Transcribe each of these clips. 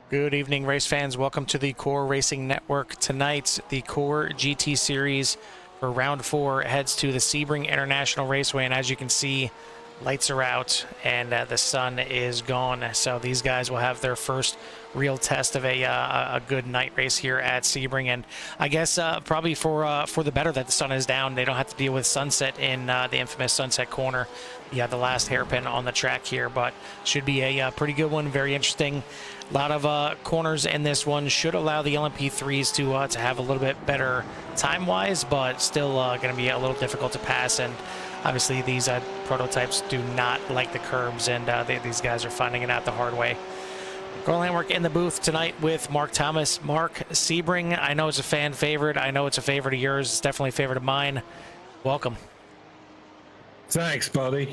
Good evening, race fans. Welcome to the Core Racing Network. Tonight, the Core GT Series for Round 4 heads to the Sebring International Raceway, and as you can see, lights are out and the sun is gone. So these guys will have their first real test of a good night race here at Sebring, and I guess probably for the better that the sun is down. They don't have to deal with sunset in the infamous Sunset Corner. You have the last hairpin on the track here, but should be a pretty good one. Very interesting. A lot of corners in this one. Should allow the LMP3s to have a little bit better time-wise, but still going to be a little difficult to pass. And obviously these prototypes do not like the curbs, and these guys are finding it out the hard way. Carl Landmark in the booth tonight with Mark Thomas. Mark, Sebring, I know it's a fan favorite. I know it's a favorite of yours. It's definitely a favorite of mine. Welcome. Thanks, buddy.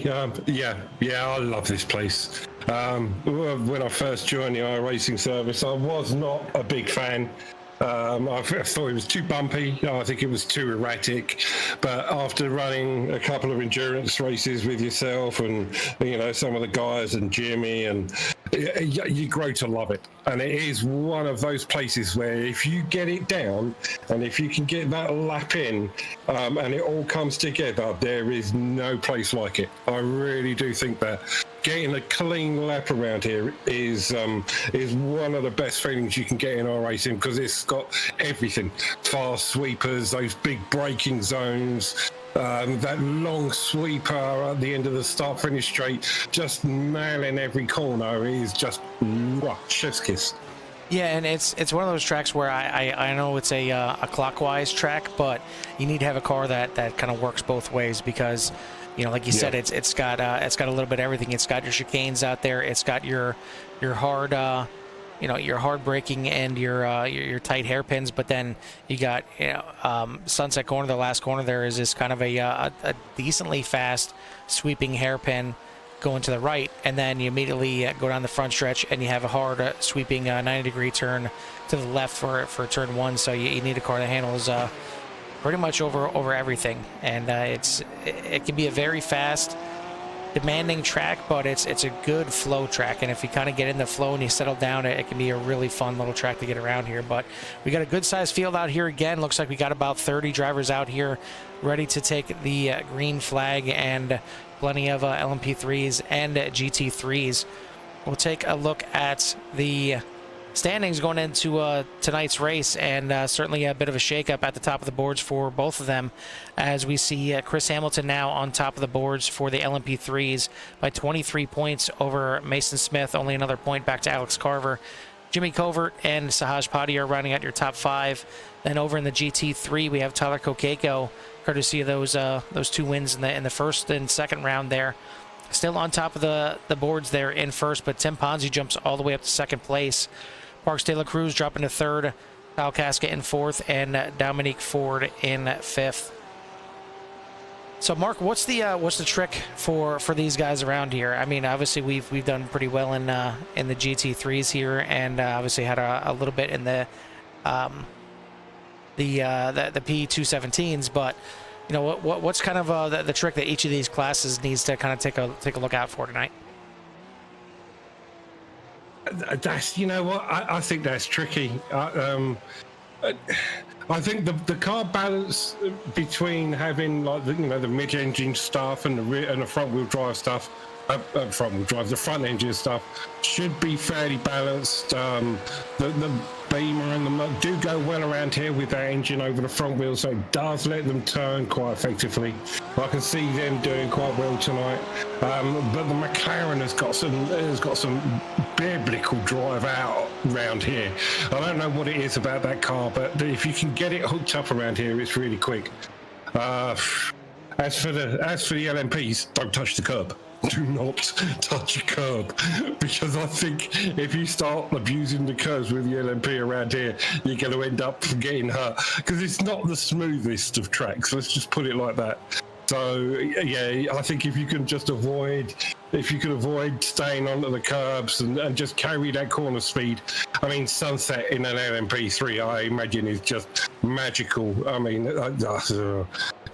Yeah, I love this place. When I first joined the iRacing service, I was not a big fan. I thought it was too bumpy. I think it was too erratic. But after running a couple of endurance races with yourself and, you know, some of the guys and Jimmy, and you grow to love it. And it is one of those places where if you get it down and if you can get that lap in and it all comes together, there is no place like it. I really do think that getting a clean lap around here is one of the best feelings you can get in iRacing, because it's got everything. Fast sweepers, those big braking zones, that long sweeper at the end of the start-finish straight, just nailing every corner is just chef's kiss. Yeah, and it's one of those tracks where I know it's a clockwise track, but you need to have a car that kind of works both ways, because, you know, like you said, it's got a little bit of everything. It's got your chicanes out there. It's got your hard your hard braking and your tight hairpins, but then you got Sunset Corner. The last corner there is this kind of a decently fast sweeping hairpin going to the right, and then you immediately go down the front stretch and you have a hard sweeping 90-degree turn to the left for turn 1. So you need a car that handles pretty much over everything, and it can be a very fast, demanding track, but it's a good flow track, and if you kind of get in the flow and you settle down, it can be a really fun little track to get around here. But we got a good sized field out here again. Looks like we got about 30 drivers out here ready to take the green flag, and plenty of LMP3s and GT3s. We'll take a look at the standings going into tonight's race, and certainly a bit of a shakeup at the top of the boards for both of them, as we see Chris Hamilton now on top of the boards for the LMP3s by 23 points over Mason Smith, only another point back to Alex Carver. Jimmy Covert and Sahaj Padi are rounding out your top 5. Then over in the GT3, we have Tyler Kokeko, courtesy of those 2 wins in the first and second round there. Still on top of the boards there in first, but Tim Ponzi jumps all the way up to second place. Parks De La Cruz dropping to third, Kyle Casca in fourth, and Dominique Ford in fifth. So, Mark, what's the trick for these guys around here? I mean, obviously we've done pretty well in the GT3s here, and obviously had a little bit in the P217s, but you know what's kind of the trick that each of these classes needs to kind of take a look out for tonight? That's, you know what, I think that's tricky. I think the car balance between having, like, the mid-engine stuff and the rear and the front-wheel drive stuff, the front engine stuff should be fairly balanced. The Beamer and the do go well around here with that engine over the front wheel, so it does let them turn quite effectively. I can see them doing quite well tonight. But the McLaren has got some biblical drive out around here. I don't know what it is about that car, but if you can get it hooked up around here, it's really quick. As for the LMPs, don't touch the curb. Do not touch a curb, because I think if you start abusing the curbs with the LMP around here, you're going to end up getting hurt, because it's not the smoothest of tracks. Let's just put it like that. So yeah, I think if you can avoid staying onto the curbs and just carry that corner speed. I mean, Sunset in an LMP3, I imagine, is just magical. I mean,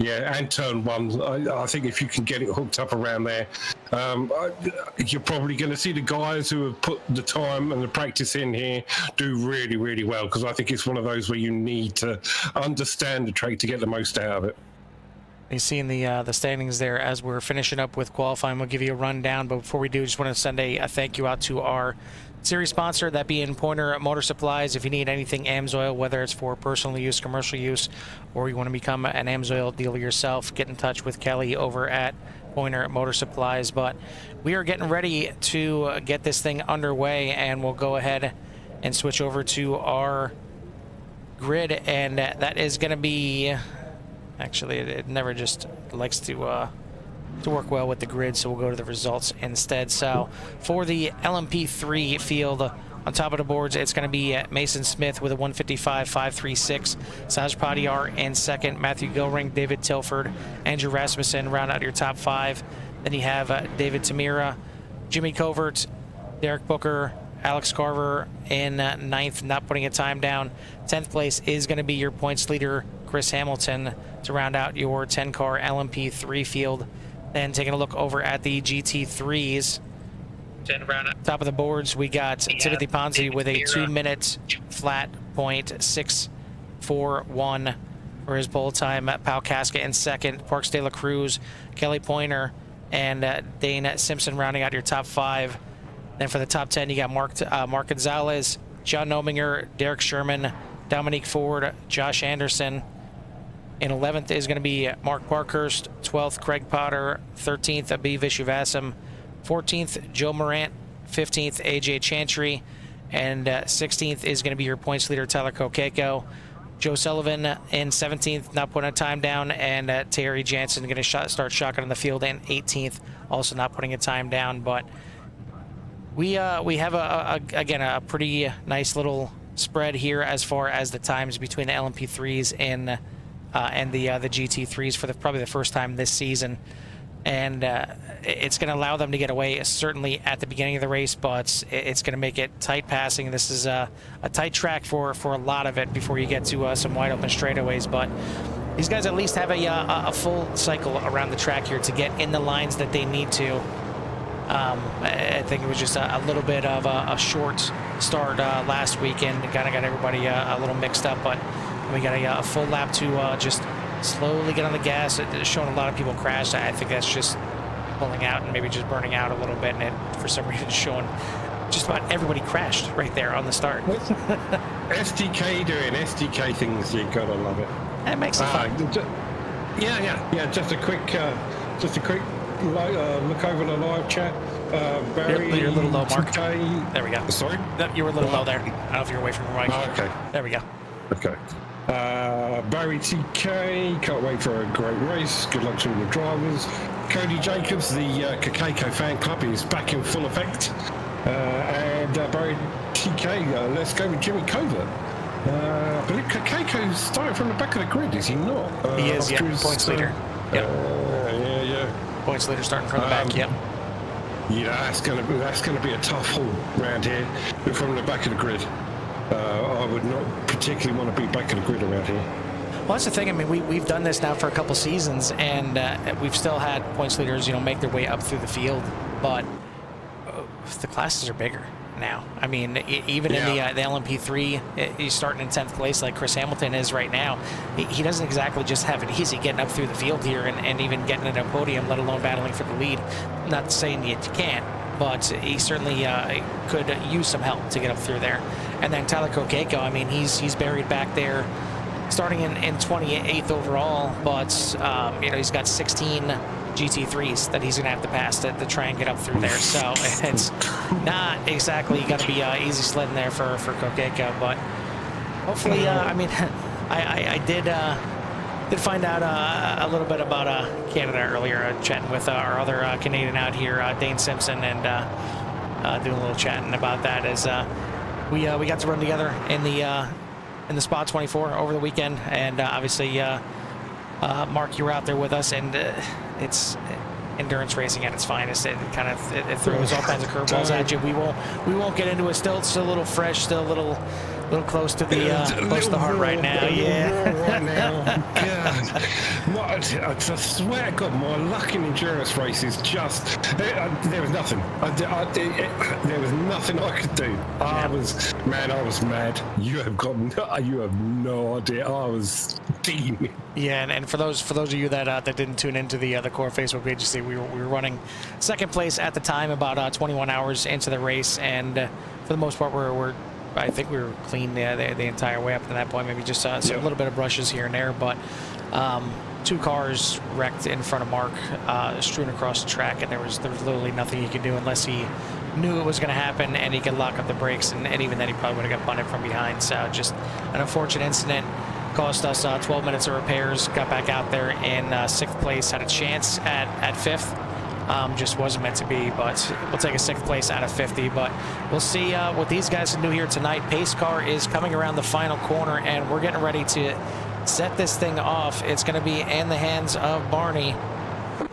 Yeah, and turn one. I think if you can get it hooked up around there, you're probably going to see the guys who have put the time and the practice in here do really, really well, because I think it's one of those where you need to understand the track to get the most out of it. You see in the standings there as we're finishing up with qualifying. We'll give you a rundown, but before we do, just want to send a thank you out to our series sponsor, that being Pointer Motor Supplies. If you need anything AMSOIL, whether it's for personal use, commercial use, or you want to become an AMSOIL dealer yourself, get in touch with Kelly over at Pointer Motor Supplies. But we are getting ready to get this thing underway, and we'll go ahead and switch over to our grid, and that is going to be, actually it never just likes to work well with the grid, so we'll go to the results instead. So for the LMP3 field, on top of the boards, it's going to be Mason Smith with a 155.536, Saj Padiyar in second, Matthew Gilring, David Tilford, Andrew Rasmussen round out your top 5. Then you have David Tamira, Jimmy Covert, Derek Booker, Alex Carver in 9th, not putting a time down. 10th place is going to be your points leader, Chris Hamilton, to round out your 10-car LMP3 field. Then taking a look over at the GT3s. Top of the boards, we got Timothy Ponzi with a 2-minute flat .641 for his pole time. Pau Casca in second, Parks de la Cruz, Kelly Pointer, and Dane Simpson rounding out your top 5. Then for the top 10, you got Mark Gonzalez, John Nominger, Derek Sherman, Dominique Ford, Josh Anderson. In 11th is going to be Mark Parkhurst, 12th Craig Potter, 13th Abhi Vishwasam, 14th Joe Morant, 15th AJ Chantry, and 16th is going to be your points leader Tyler Kokeko. Joe Sullivan in 17th, not putting a time down, and Terry Jansen going to start shotgun in the field in 18th, also not putting a time down. But we have again a pretty nice little spread here as far as the times between the LMP3s and the GT3s for probably the first time this season, and it's going to allow them to get away certainly at the beginning of the race, but it's going to make it tight passing. This is a tight track for a lot of it before you get to some wide open straightaways, but these guys at least have a full cycle around the track here to get in the lines that they need to. I think it was just a little bit of a short start last weekend. Kind of got everybody a little mixed up, but we got a full lap to just slowly get on the gas. It's showing a lot of people crash. I think that's just pulling out and maybe just burning out a little bit, and it, for some reason, showing just about everybody crashed right there on the start. SDK doing SDK things, you gotta love it. It makes it fun. Yeah. Just a quick look over the live chat. Barry, you're a little low, Mark. TK. There we go. Sorry? No, you were a little low there. I don't know if you're away from your mic. Oh, okay. There we go. Okay. Barry TK, can't wait for a great race. Good luck to all the drivers. Cody Jacobs, the Kakeko fan club is back in full effect. And Barry TK, let's go with Jimmy Covert. I believe Kakeko's starting from the back of the grid, is he not? He is, yeah. Points leader. Yep. Yeah. Points leader starting from the back, yep. Yeah, that's gonna be a tough haul round here from the back of the grid. I would not particularly want to be back of the grid around here. Well, that's the thing. I mean, we've done this now for a couple seasons, and we've still had points leaders, make their way up through the field, but the classes are bigger now. I mean, even in the LMP3, he's starting in 10th place like Chris Hamilton is right now. He doesn't exactly just have it easy getting up through the field here and even getting in a podium, let alone battling for the lead. Not saying you can't, but he certainly could use some help to get up through there. And then Tyler Kokeko, I mean, he's buried back there, starting in 28th overall, but he's got 16 GT3s that he's going to have to pass to try and get up through there. So it's not exactly going to be easy sledding there for Kokeko, but hopefully, I mean, I did find out a little bit about Canada earlier, chatting with our other Canadian out here, Dane Simpson, and doing a little chatting about that as we got to run together in the Spot 24 over the weekend, and obviously Mark, you were out there with us, and it's endurance racing at its finest. It kind of throws all kinds of curveballs at you. We won't get into it. Still, it's still a little fresh, still a little A little close to the heart right now. Yeah. Right now. God. I swear to God, my luck in endurance races just there was nothing. There was nothing I could do. I was mad. You have no idea. I was steaming. Yeah, and for those of you that didn't tune into the core Facebook page, you see we were running second place at the time, about 21 hours into the race, and for the most part I think we were clean the entire way up to that point. Maybe just a little bit of brushes here and there, but two cars wrecked in front of Mark, strewn across the track, and there was literally nothing he could do unless he knew it was going to happen and he could lock up the brakes, and even then he probably would have got punted from behind. So just an unfortunate incident. Cost us 12 minutes of repairs. Got back out there in 6th place. Had a chance at 5th. Just wasn't meant to be, but we'll take a 6th place out of 50. But we'll see what these guys can do here tonight. Pace car is coming around the final corner, and we're getting ready to set this thing off. It's going to be in the hands of Barney.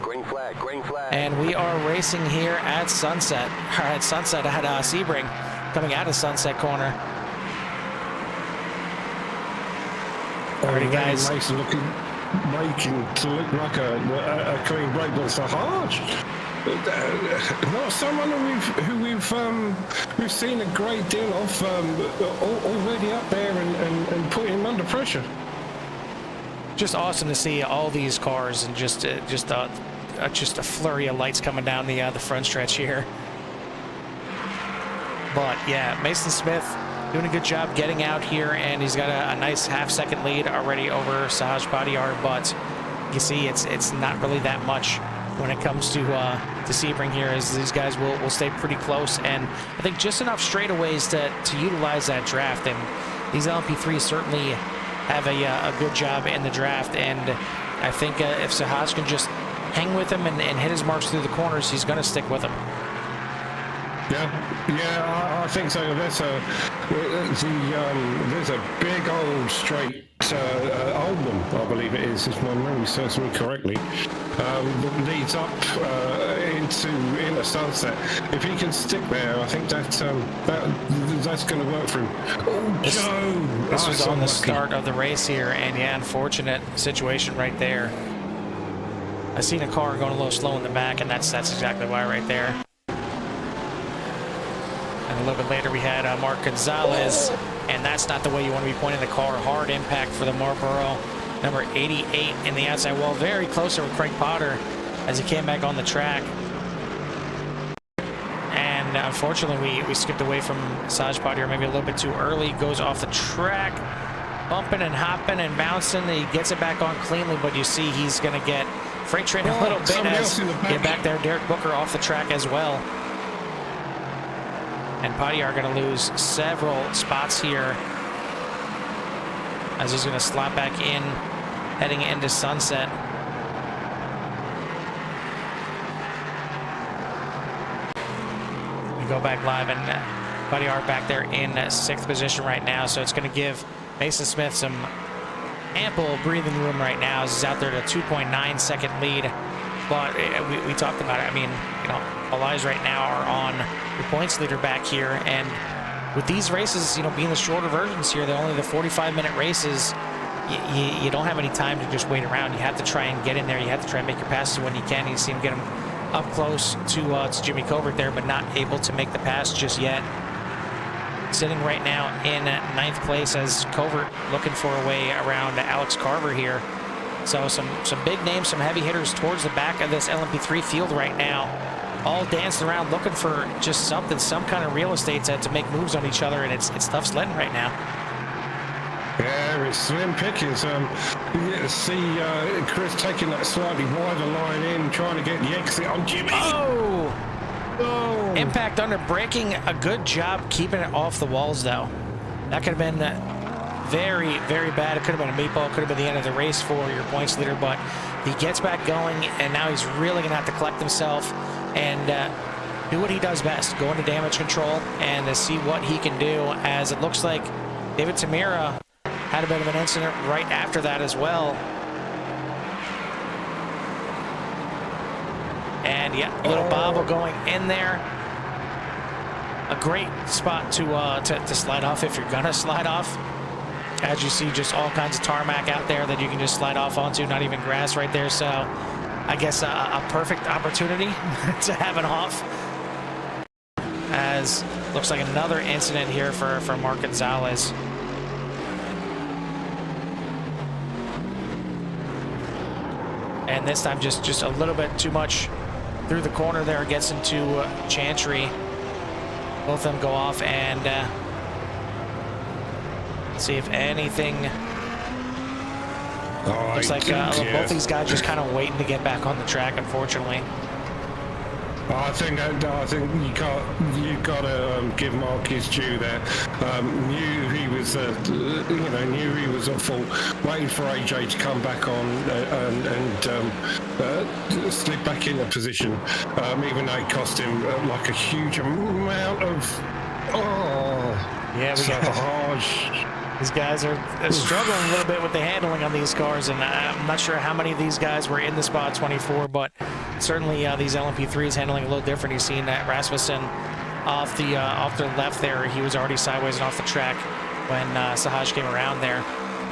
Green flag, green flag. And we are racing here at Sunset. Or at Sunset, I had Sebring coming out of Sunset corner. Alrighty, guys. Nice looking, making to look like a clean break, but it's a harsh. Not someone who we've seen a great deal of already up there and put him under pressure. Just awesome to see all these cars and just a flurry of lights coming down the front stretch here. But yeah, Mason Smith doing a good job getting out here, and he's got a nice half-second lead already over Sahaj Padiyar, but you see it's not really that much when it comes to Sebring here, as these guys will stay pretty close, and I think just enough straightaways to utilize that draft. And these LMP3s certainly have a good job in the draft, and I think if Sahaj can just hang with him and hit his marks through the corners, he's going to stick with him. Yeah, I think so. There's a big old straight Oldham, I believe it is, if my memory serves me correctly, that leads up into Sunset. If he can stick there, I think that's going to work for him. Oh, Joe! This was on the start of the race here, and yeah, unfortunate situation right there. I seen a car going a little slow in the back, and that's exactly why right there. And a little bit later we had Mark Gonzalez, and that's not the way you want to be pointing the car. Hard impact for the Marlboro, number 88 in the outside wall. Very close with Craig Potter as he came back on the track. And unfortunately we skipped away from Sahaj Padiyar maybe a little bit too early. Goes off the track, bumping and hopping and bouncing. He gets it back on cleanly, but you see he's going to get freight train a little bit as get back there. Derek Booker off the track as well. And Padiyar going to lose several spots here as he's going to slot back in, heading into Sunset. We go back live, and Padiyar back there in 6th position right now, so it's going to give Mason Smith some ample breathing room right now as he's out there to 2.9 second lead. But we talked about it. I mean, you know, all eyes right now are on the points leader back here, and with these races, you know, being the shorter versions here, they're only the 45-minute races. You don't have any time to just wait around. You have to try and get in there. You have to try and make your passes when you can. You see him get him up close to Jimmy Covert there, but not able to make the pass just yet. Sitting right now in 9th place as Covert looking for a way around Alex Carver here. So some big names, some heavy hitters towards the back of this LMP3 field right now, all dancing around looking for just something, some kind of real estate to make moves on each other, and it's tough sledding right now. Yeah, it's slim pickings. You get to see Chris taking that slightly wider line in, trying to get the exit on Jimmy. Oh! Impact under braking. A good job keeping it off the walls, though. That could have been very, very bad. It could have been a meatball. Could have been the end of the race for your points leader, but he gets back going, and now he's really going to have to collect himself and do what he does best, go into damage control and see what he can do, as it looks like David Tamira had a bit of an incident right after that as well. And yeah, little bobble going in there. a great spot to slide off if you're gonna slide off. As you see, just all kinds of tarmac out there that you can just slide off onto, not even grass right there. So I guess a perfect opportunity to have an off. As looks like another incident here for Mark Gonzalez. And this time just a little bit too much through the corner there, gets into Chantry. Both of them go off, and see if anything. Looks like both these guys just kind of waiting to get back on the track, unfortunately. I think you got to give Mark his due there. Knew he was, knew he was at fault. Waiting for AJ to come back on and slip back into position, even though it cost him like a huge amount of. Yeah, we got harsh. These guys are struggling a little bit with the handling on these cars, and I'm not sure how many of these guys were in the spot 24, but certainly these LMP3s handling a little different. You've seen that Rasmussen off the left there. He was already sideways and off the track when Sahaj came around there.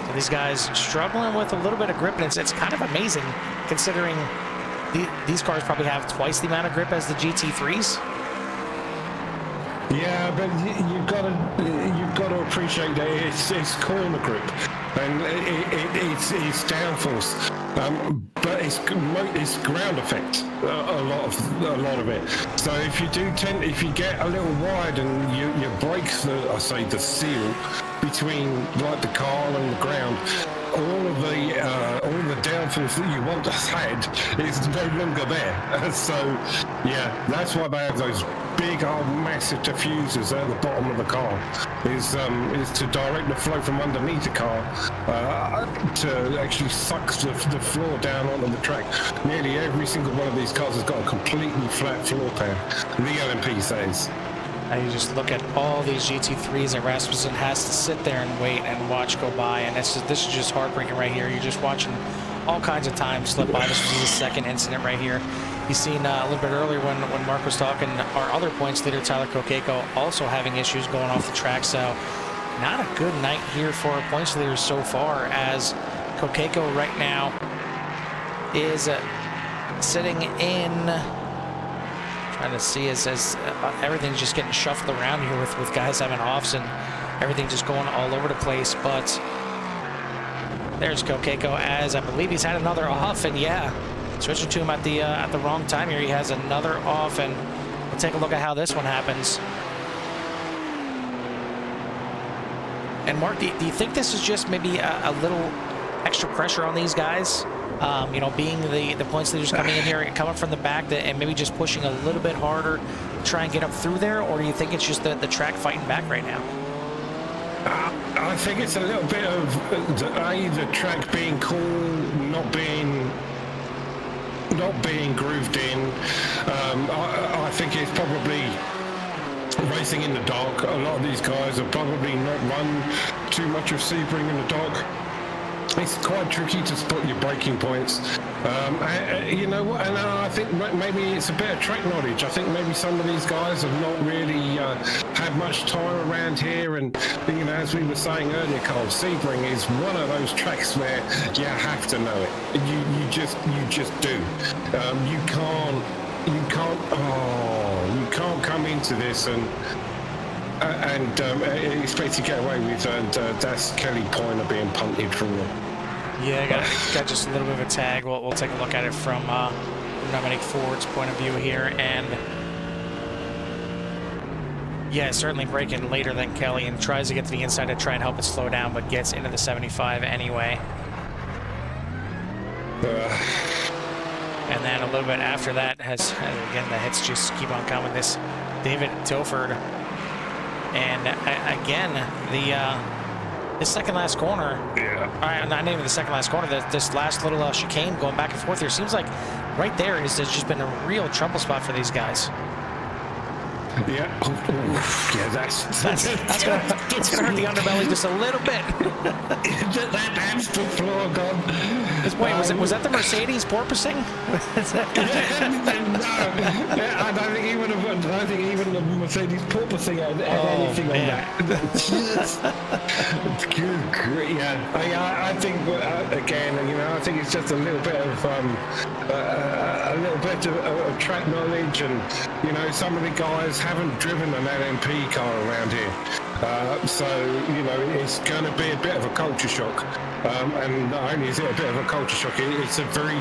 So these guys struggling with a little bit of grip, and it's kind of amazing considering these cars probably have twice the amount of grip as the GT3s. Yeah, but you've got to appreciate that it's corner grip and it's downforce, but it's ground effect a lot of it. So if you get a little wide and you break the seal between like the car and the ground, all of the downforce that you once had is no longer there. So yeah, that's why they have those big old massive diffusers at the bottom of the car, is to direct the flow from underneath the car to actually suck the floor down onto the track. Nearly every single one of these cars has got a completely flat floor pan, the LMP says. And you just look at all these GT3s that Rasmussen has to sit there and wait and watch go by, and this is just heartbreaking right here. You're just watching all kinds of time slip by. This was the second incident right here. You've seen a little bit earlier when Mark was talking, our other points leader, Tyler Kokeko, also having issues going off the track. So not a good night here for our points leaders so far, as Kokeko right now is sitting in, trying to see as everything's just getting shuffled around here with guys having offs and everything just going all over the place. But there's Kokeko, as I believe he's had another off, and yeah, switching to him at the wrong time here. He has another off, and we'll take a look at how this one happens. And Mark, do you think this is just maybe a little extra pressure on these guys? You know, being the points leaders coming in here and coming from the back, and maybe just pushing a little bit harder to try and get up through there, or do you think it's just the track fighting back right now? I think it's a little bit of the track being cool, not being grooved in. I think it's probably racing in the dark. A lot of these guys have probably not run too much of Sebring in the dark. It's quite tricky to spot your braking points. You know what, and I think maybe it's a bit of track knowledge. I think maybe some of these guys have not really had much time around here, and you know, as we were saying earlier, Carl, Sebring is one of those tracks where you have to know it. You just do. You can't come into this and expect to get away with that's Kelly Pointer being punted through. Yeah, got just a little bit of a tag. We'll take a look at it from Dominic Ford's point of view here, and yeah, certainly braking later than Kelly, and tries to get to the inside to try and help it slow down, but gets into the 75 anyway. And then a little bit after that has, again, the hits just keep on coming. This David Tilford, and again, the second last corner. Yeah. All right, not even the second last corner. This last little chicane going back and forth here seems like right there has just been a real trouble spot for these guys. Yeah. Yeah, that's gonna hurt the underbelly just a little bit. that's the floor gone. Wait, was that the Mercedes porpoising? No, I don't think even the Mercedes porpoising had anything on that. Good grief. Yeah, I think again, you know, I think it's just a little bit of track knowledge, and you know, some of the guys haven't driven an LMP car around here. So, you know, it's going to be a bit of a culture shock. And not only is it a bit of a culture shock, it's a very...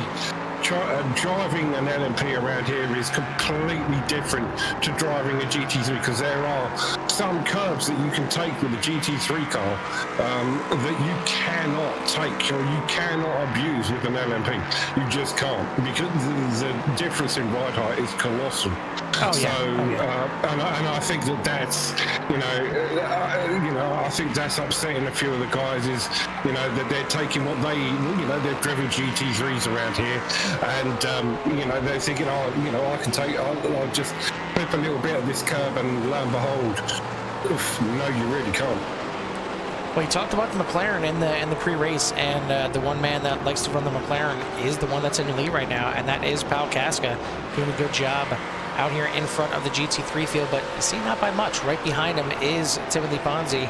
driving an LMP around here is completely different to driving a GT3, because there are some curbs that you can take with a GT3 car that you cannot take or you cannot abuse with an LMP. You just can't, because the difference in ride height is colossal. And I think that's, you know, I think that's upsetting a few of the guys, is, you know, that they're taking what they, you know, they've driven GT3s around here, and you know, they're thinking, oh, you know, I'll just flip a little bit of this curb, and lo and behold, oof, no, you really can't. Well, you talked about the McLaren in the pre-race, and the one man that likes to run the McLaren is the one that's in the lead right now, and that is Paul Casca, doing a good job out here in front of the GT3 field, but see, not by much. Right behind him is Timothy Ponzi.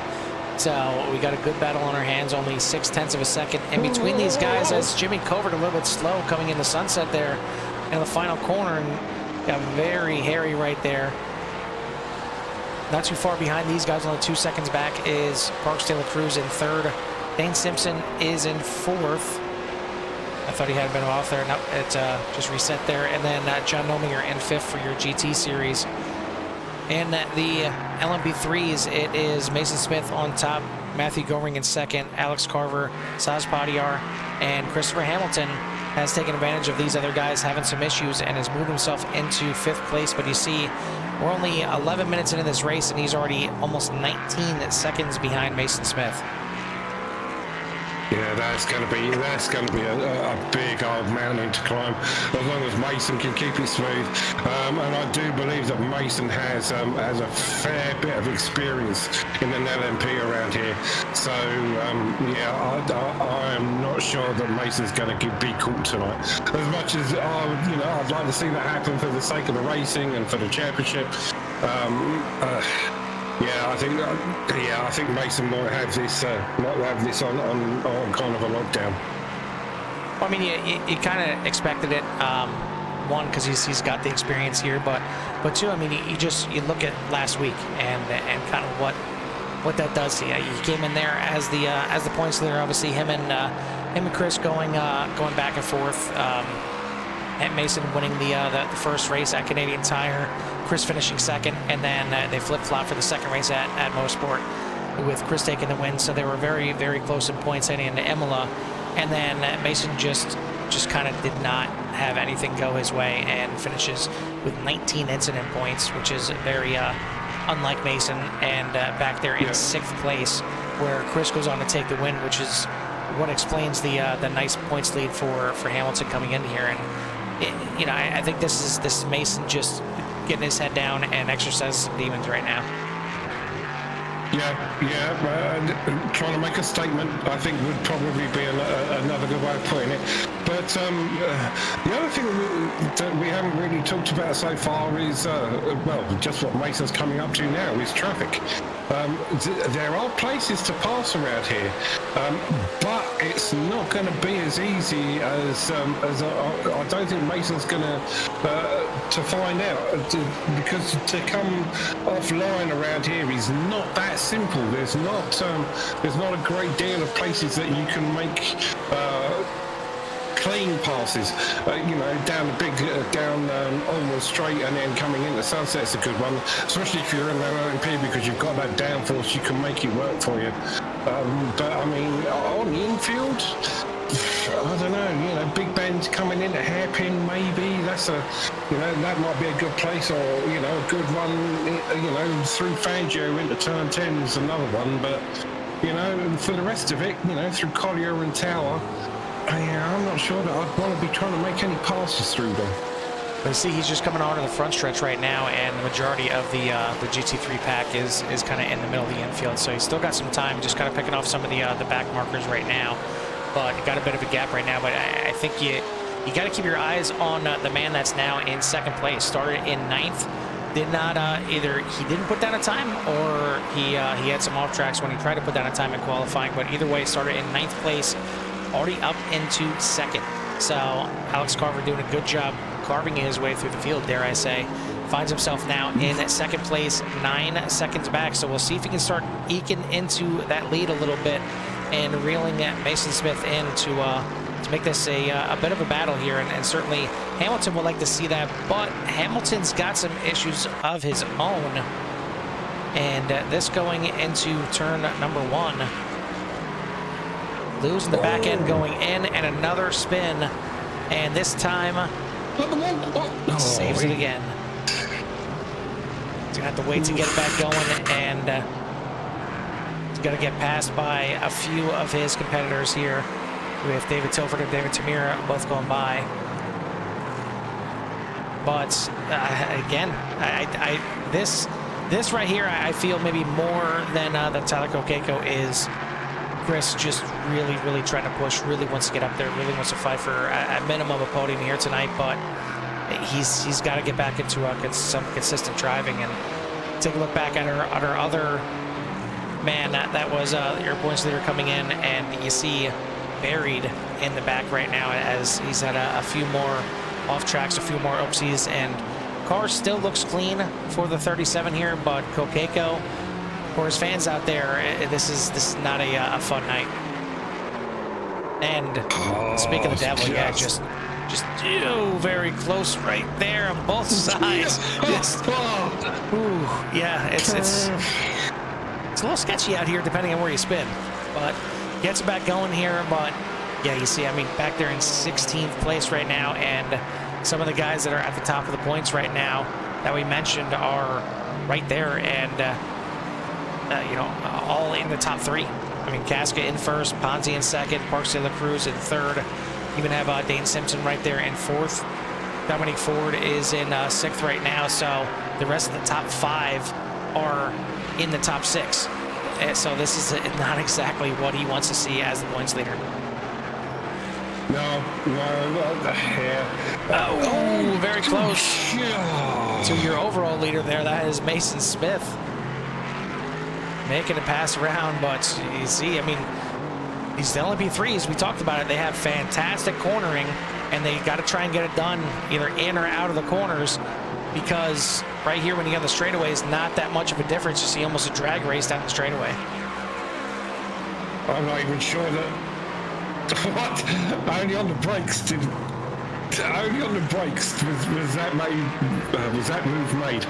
So we got a good battle on our hands, only 0.6 of a second in between these guys, as Jimmy Covert a little bit slow coming in the sunset there in the final corner, and got very hairy right there. Not too far behind these guys, only 2 seconds back, is Parks Taylor Cruz in third. Dane Simpson is in fourth. I thought he had been off there. No, it just reset there. And then John Nominger in fifth for your GT series. In the LMP3s, it is Mason Smith on top, Matthew Goring in second, Alex Carver, Saz Padiyar, and Christopher Hamilton has taken advantage of these other guys having some issues and has moved himself into fifth place. But you see, we're only 11 minutes into this race, and he's already almost 19 seconds behind Mason Smith. Yeah, that's going to be a big old mountain to climb, as long as Mason can keep it smooth. And I do believe that Mason has a fair bit of experience in an LMP around here. So yeah, I am not sure that Mason's going to be caught tonight. As much as you know, I'd like to see that happen for the sake of the racing and for the championship. Yeah, I think Mason might have this on kind of a lockdown. Well, I mean, you kind of expected it. One, because he's got the experience here, but two, I mean, you look at last week and kind of what that does to you. He came in there as the points leader. Obviously, him and Chris going back and forth. And Mason winning the first race at Canadian Tire, Chris finishing second, and then they flip-flop for the second race at Motorsport with Chris taking the win. So they were very, very close in points heading into Imola, and then Mason just kind of did not have anything go his way and finishes with 19 incident points, which is very unlike Mason, and back there in sixth place, where Chris goes on to take the win, which is what explains the nice points lead for Hamilton coming in here. And you know, I think this is Mason just getting his head down and exercising some demons right now. Yeah, trying to make a statement, I think, would probably be another good way of putting it. But the other thing that we haven't really talked about so far is, well, just what Mason's coming up to now is traffic. There are places to pass around here, but it's not going to be as easy as I don't think Mason's going to find out, because to come offline around here is not that simple. There's not a great deal of places that you can make clean passes, you know, down the big, down Almond Straight, and then coming into Sunset's a good one, especially if you're in an LMP, because you've got that downforce, you can make it work for you. But I mean, on the infield, I don't know, you know, Big Ben's coming into Hairpin, maybe that's you know, that might be a good place, or you know, a good one, you know, through Fangio into Turn 10 is another one. But you know, for the rest of it, you know, through Collier and Tower, I'm not sure that I'd want to be trying to make any passes through them. But you see, he's just coming onto the front stretch right now, and the majority of the GT3 pack is kind of in the middle of the infield. So he's still got some time, just kind of picking off some of the back markers right now. But got a bit of a gap right now. But I think you got to keep your eyes on the man that's now in second place. Started in 9th. Did not either he didn't put down a time, or he had some off tracks when he tried to put down a time in qualifying. But either way, started in 9th place, already up into 2nd. So Alex Carver doing a good job carving his way through the field, dare I say. Finds himself now in 2nd place, 9 seconds back. So we'll see if he can start eking into that lead a little bit and reeling Mason Smith in to make this a bit of a battle here. And certainly Hamilton would like to see that, but Hamilton's got some issues of his own. And this going into turn number 1. Losing the back end going in, and another spin, and this time saves it again. He's gonna have to wait to get it back going, and he's gonna get passed by a few of his competitors here. We have David Tilford and David Tamira both going by. But again, this right here, I feel maybe more than Tyler Kokeko is Chris just really trying to push, really wants to get up there, really wants to fight for a minimum of a podium here tonight, but he's got to get back into some consistent driving. And take a look back at our other man that was your points leader coming in, and you see buried in the back right now as he's had a few more off tracks, a few more oopsies, and car still looks clean for the 37 here, but Kokeko, for his fans out there, this is not a fun night. And speaking of the devil, yeah, just very close right there on both sides. Yeah, it's a little sketchy out here depending on where you spin, but gets it back going here. But yeah, you see, I mean, back there in 16th place right now, and some of the guys that are at the top of the points right now that we mentioned are right there, and you know, all in the top 3. I mean, Casca in 1st, Ponzi in 2nd, Parks de la Cruz in 3rd. Even have Dane Simpson right there in 4th. Dominic Ford is in 6th right now. So the rest of the top 5 are in the top 6. So this is not exactly what he wants to see as the points leader. No, Oh, very close to your overall leader there. That is Mason Smith. Making a pass around, but you see, I mean, these LMP3s, we talked about it, they have fantastic cornering, and they got to try and get it done either in or out of the corners, because right here when you get the straightaway is not that much of a difference. You see almost a drag race down the straightaway. I'm not even sure that what only on the brakes was that move made.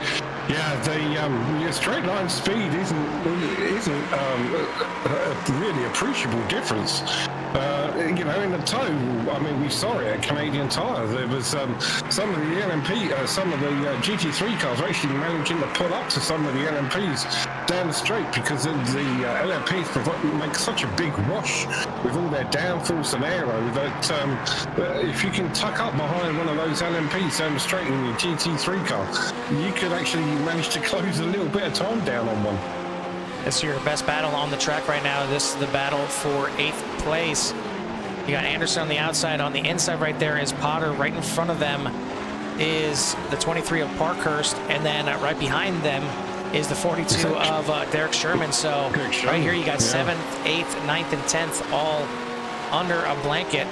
Yeah, the straight line speed isn't a really appreciable difference. You know, in the tow, I mean, we saw it at Canadian Tire. There was some of the LMP, some of the GT3 cars were actually managing to pull up to some of the LMPs down the straight, because the LMPs make such a big wash with all their downforce and aero that if you can tuck up behind one of those LMPs down the straight in your GT3 car, you could actually manage to close a little bit of time down on one. This is your best battle on the track right now. This is the battle for 8th place. You got Anderson on the outside. On the inside right there is Potter. Right in front of them is the 23 of Parkhurst. And then right behind them is the 42 of Derek Sherman. So right here you got 7th, 8th, 9th, and 10th all under a blanket.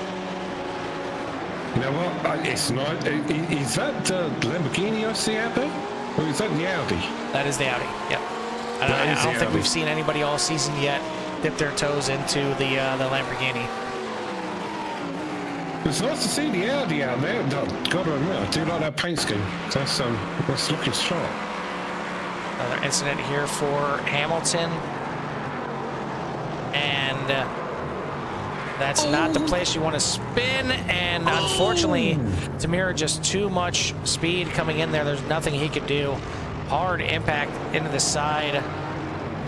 You know what? It's not. Is that Lamborghini I see out there? Or is that the Audi? That is the Audi, yep. I don't think we've seen anybody all season yet dip their toes into the Lamborghini. It's nice to see the Audi out there. Got to admit, I do like that paint scheme. That's looking strong. Another incident here for Hamilton, and that's not the place you want to spin. And unfortunately, Tamira just too much speed coming in there. There's nothing he could do. Hard impact into the side.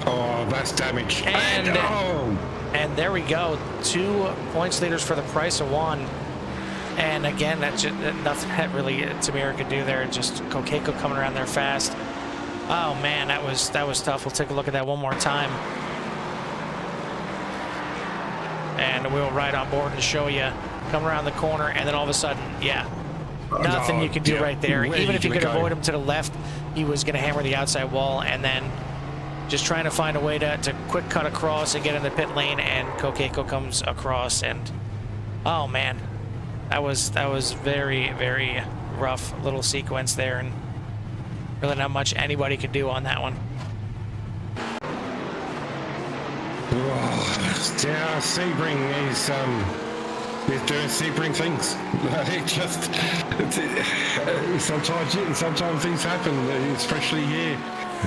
Oh, that's damage. And there we go. 2 points leaders for the price of 1. And again, that's just nothing that really Tamira could do there. Just Kokeko coming around there fast. Oh man, that was tough. We'll take a look at that one more time. And we'll ride on board and show you. Come around the corner, and then all of a sudden, yeah, nothing you can do right there. Even if you could avoid him to the left, he was going to hammer the outside wall, and then just trying to find a way to quick cut across and get in the pit lane, and Kokeko comes across, and oh man, that was very, very rough little sequence there, and really not much anybody could do on that one. Yeah, Sebring is doing Sebring things. It just sometimes things happen, especially here.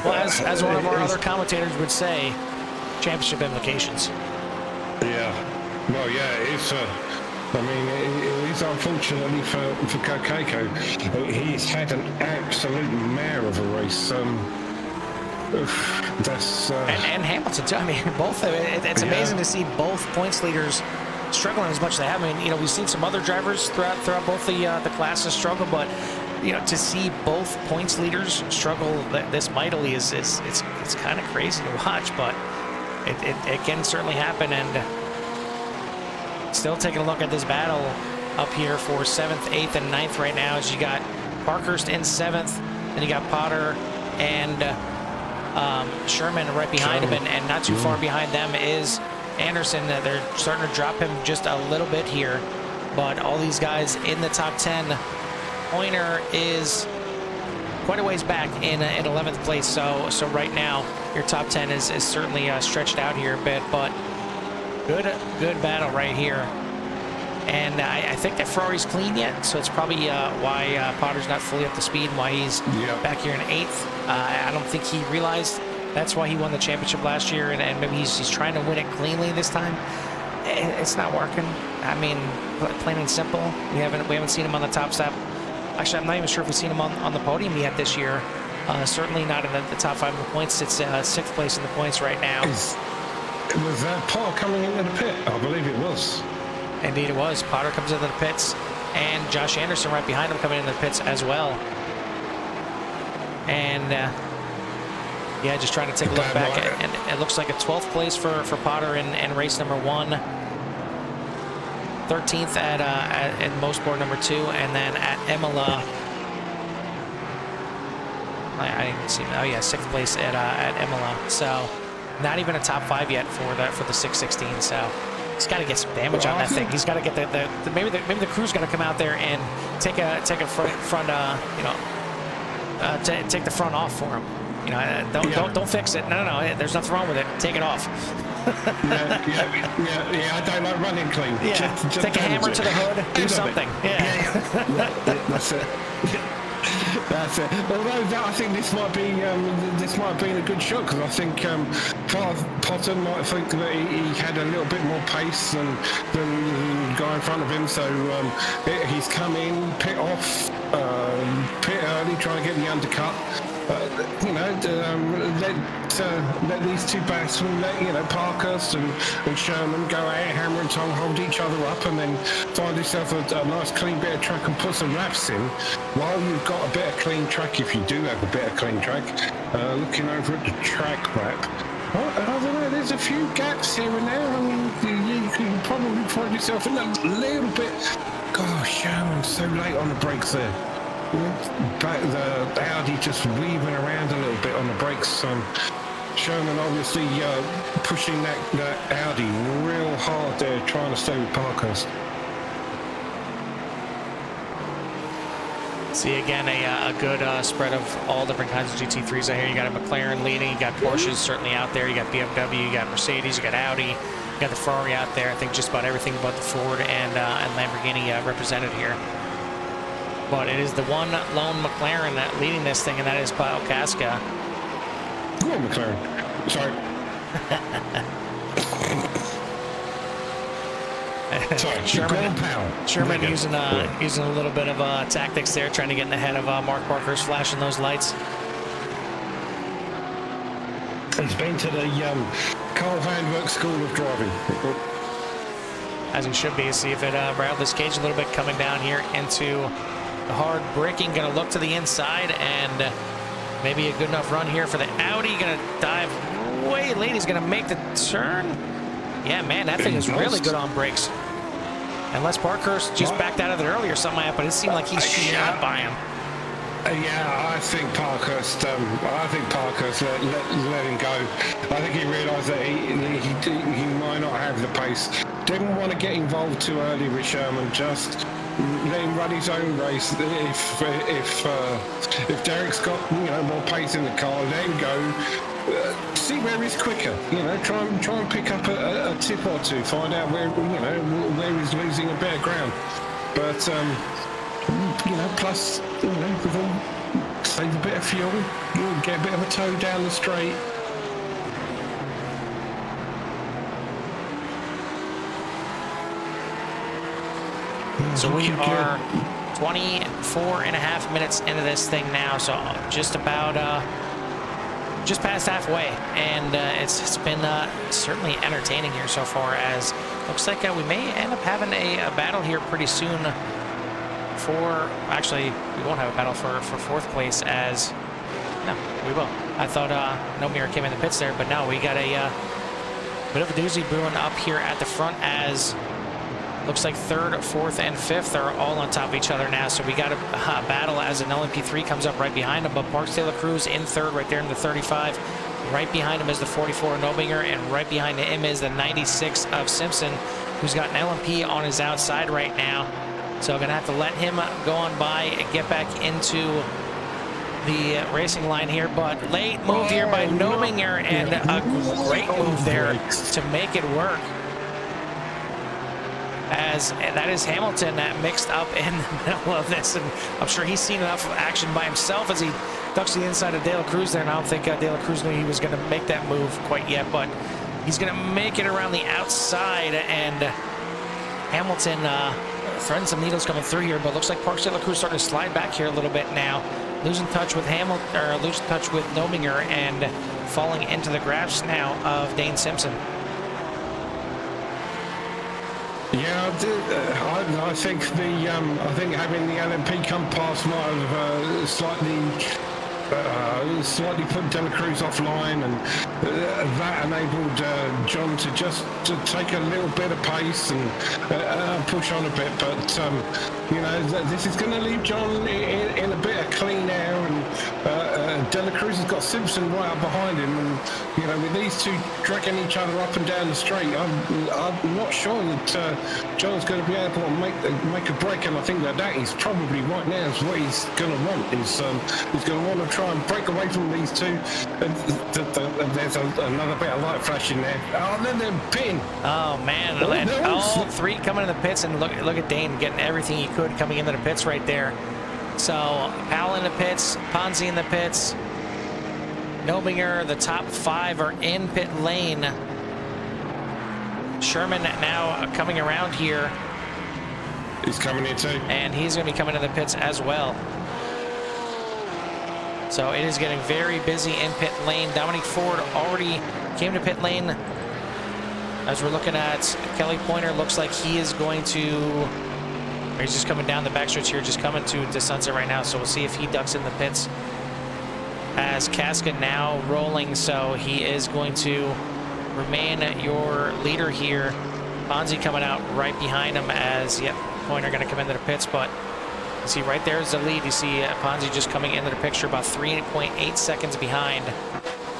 Well, as one of our other commentators would say, championship implications. Yeah. Well, yeah, it's. I mean, it is unfortunately for Kokeko. He's had an absolute mare of a race. That's and Hamilton too. I mean, both. It's amazing to see both points leaders struggling as much as they have. I mean, you know, we've seen some other drivers throughout both the classes struggle, but you know, to see both points leaders struggle this mightily is it's kind of crazy to watch. But it can certainly happen. And still taking a look at this battle up here for 7th, 8th, and 9th right now. As you got Parkhurst in 7th, then you got Potter and Sherman right behind him, and not too far behind them is Anderson. They're starting to drop him just a little bit here, but all these guys in the top 10. Pointer is quite a ways back in 11th place, so right now your top 10 is certainly stretched out here a bit, but good battle right here. And I think that Ferrari's clean yet, so it's probably why Potter's not fully up to speed and why he's back here in 8th. I don't think he realized that's why he won the championship last year, and maybe he's trying to win it cleanly this time. It's not working. I mean, plain and simple. We haven't seen him on the top step. Actually, I'm not even sure if we've seen him on the podium yet this year. Certainly not in the top 5 of the points. It's 6th place in the points right now. Was Potter coming into the pit? I believe it was. Indeed it was. Potter comes into the pits, and Josh Anderson right behind him coming into the pits as well. And yeah, just trying to take a look back, and it looks like a 12th place for Potter in race number 1. 13th in Mosport number 2, and then at Imola, I didn't see. Oh yeah, 6th place at Imola. So not even a top 5 yet for the 616. So he's got to get some damage on that thing. He's got to get maybe the crew's got to come out there and take a front take the front off for him. You know, don't fix it. No, there's nothing wrong with it. Take it off. yeah, I don't like running clean. Yeah, just take a hammer to the hood, do something. Yeah. That's it. That's it. Although I think this might be a good shot, because I think Potter might think that he had a little bit more pace than the guy in front of him. So he's come in, pit off, pit early, trying to get the undercut. You know, let these two batsmen, Parkhurst and Sherman go out, hammer and tong, hold each other up, and then find yourself a nice clean bit of track and put some laps in while you've got a bit of clean track, if you do have a bit of clean track. Looking over at the track map, I don't know, there's a few gaps here and there. I mean, you can probably find yourself in a little bit. Gosh, Sherman's so late on the brakes there. The Audi just weaving around a little bit on the brakes. Sherman obviously pushing that Audi real hard there, trying to stay with Parkhurst. See again a good spread of all different kinds of GT3s out here. You got a McLaren leading, you got Porsches certainly out there, you got BMW, you got Mercedes, you got Audi, you got the Ferrari out there. I think just about everything but the Ford and Lamborghini represented here. But it is the one lone McLaren leading this thing, and that is Pyle Casca. Go on, McLaren. Sorry. Sherman using a little bit of tactics there, trying to get in the head of Mark Parkhurst, flashing those lights. He's been to the Carl Handwerk School of Driving. as he should be. See if it rattled his cage a little bit coming down here into the hard braking. Going to look to the inside, and maybe a good enough run here for the Audi. Going to dive way late. He's going to make the turn. Yeah, man, that thing is really good on brakes. Unless Parkhurst just backed out of it earlier or something like that, but it seemed like he's shot by him. Yeah, I think Parkhurst let him go. I think he realised that he might not have the pace. Didn't want to get involved too early with Sherman. Just let him run his own race. If Derek's got more pace in the car, let him go. See where he's quicker. Try and pick up a tip or two. Find out where he's losing a bit of ground. But plus save a bit of fuel. Get a bit of a tow down the straight. So we are 24 and a half minutes into this thing now, so just about just past halfway, and it's been certainly entertaining here so far, as looks like we may end up having a battle here pretty soon for, actually we won't have a battle for fourth place, as no, we will. I thought Nomier came in the pits there, but no, we got a bit of a doozy brewing up here at the front, as looks like third, fourth, and fifth are all on top of each other now. So we got a battle as an LMP3 comes up right behind him. But Parks De La Cruz in third right there in the 35. Right behind him is the 44 Nobinger, and right behind him is the 96 of Simpson, who's got an LMP on his outside right now. So I'm going to have to let him go on by and get back into the racing line here. But late move here by Nobinger, and a great move there to make it work, as that is Hamilton mixed up in the middle of this, and I'm sure he's seen enough action by himself as he ducks to the inside of De La Cruz there, and I don't think De La Cruz knew he was going to make that move quite yet, but he's going to make it around the outside, and Hamilton threading some needles coming through here, but looks like Parks De La Cruz starting to slide back here a little bit now, losing touch with losing touch with Nominger, and falling into the grasp now of Dane Simpson. Yeah, I think having the LMP come past might have slightly put De La Cruz offline, and that enabled John to just take a little bit of pace and push on a bit. But this is going to leave John in a bit of clean air, and De La Cruz has got Simpson right up behind him, and with these two dragging each other up and down the straight, I'm not sure that John's going to be able to make a break, and I think that is probably right now is what he's going to want. He's going to want to try and break away from these two. And there's another bit of light flashing there. Oh, then they're pitting. Oh man, all three coming in the pits, and look at Dane getting everything he could coming into the pits right there. So Powell in the pits, Ponzi in the pits, Nobinger, the top five are in pit lane. Sherman now coming around here. He's coming in too. And he's going to be coming to the pits as well. So it is getting very busy in pit lane. Dominic Ford already came to pit lane. As we're looking at Kelly Pointer, looks like he is going to, he's just coming down the backstretch here, just coming to Sunset right now. So we'll see if he ducks in the pits. As Casca now rolling, so he is going to remain your leader here. Ponzi coming out right behind him, as, yep, Pointer going to come into the pits, but you see right there is the lead. You see Ponzi just coming into the picture about 3.8 seconds behind.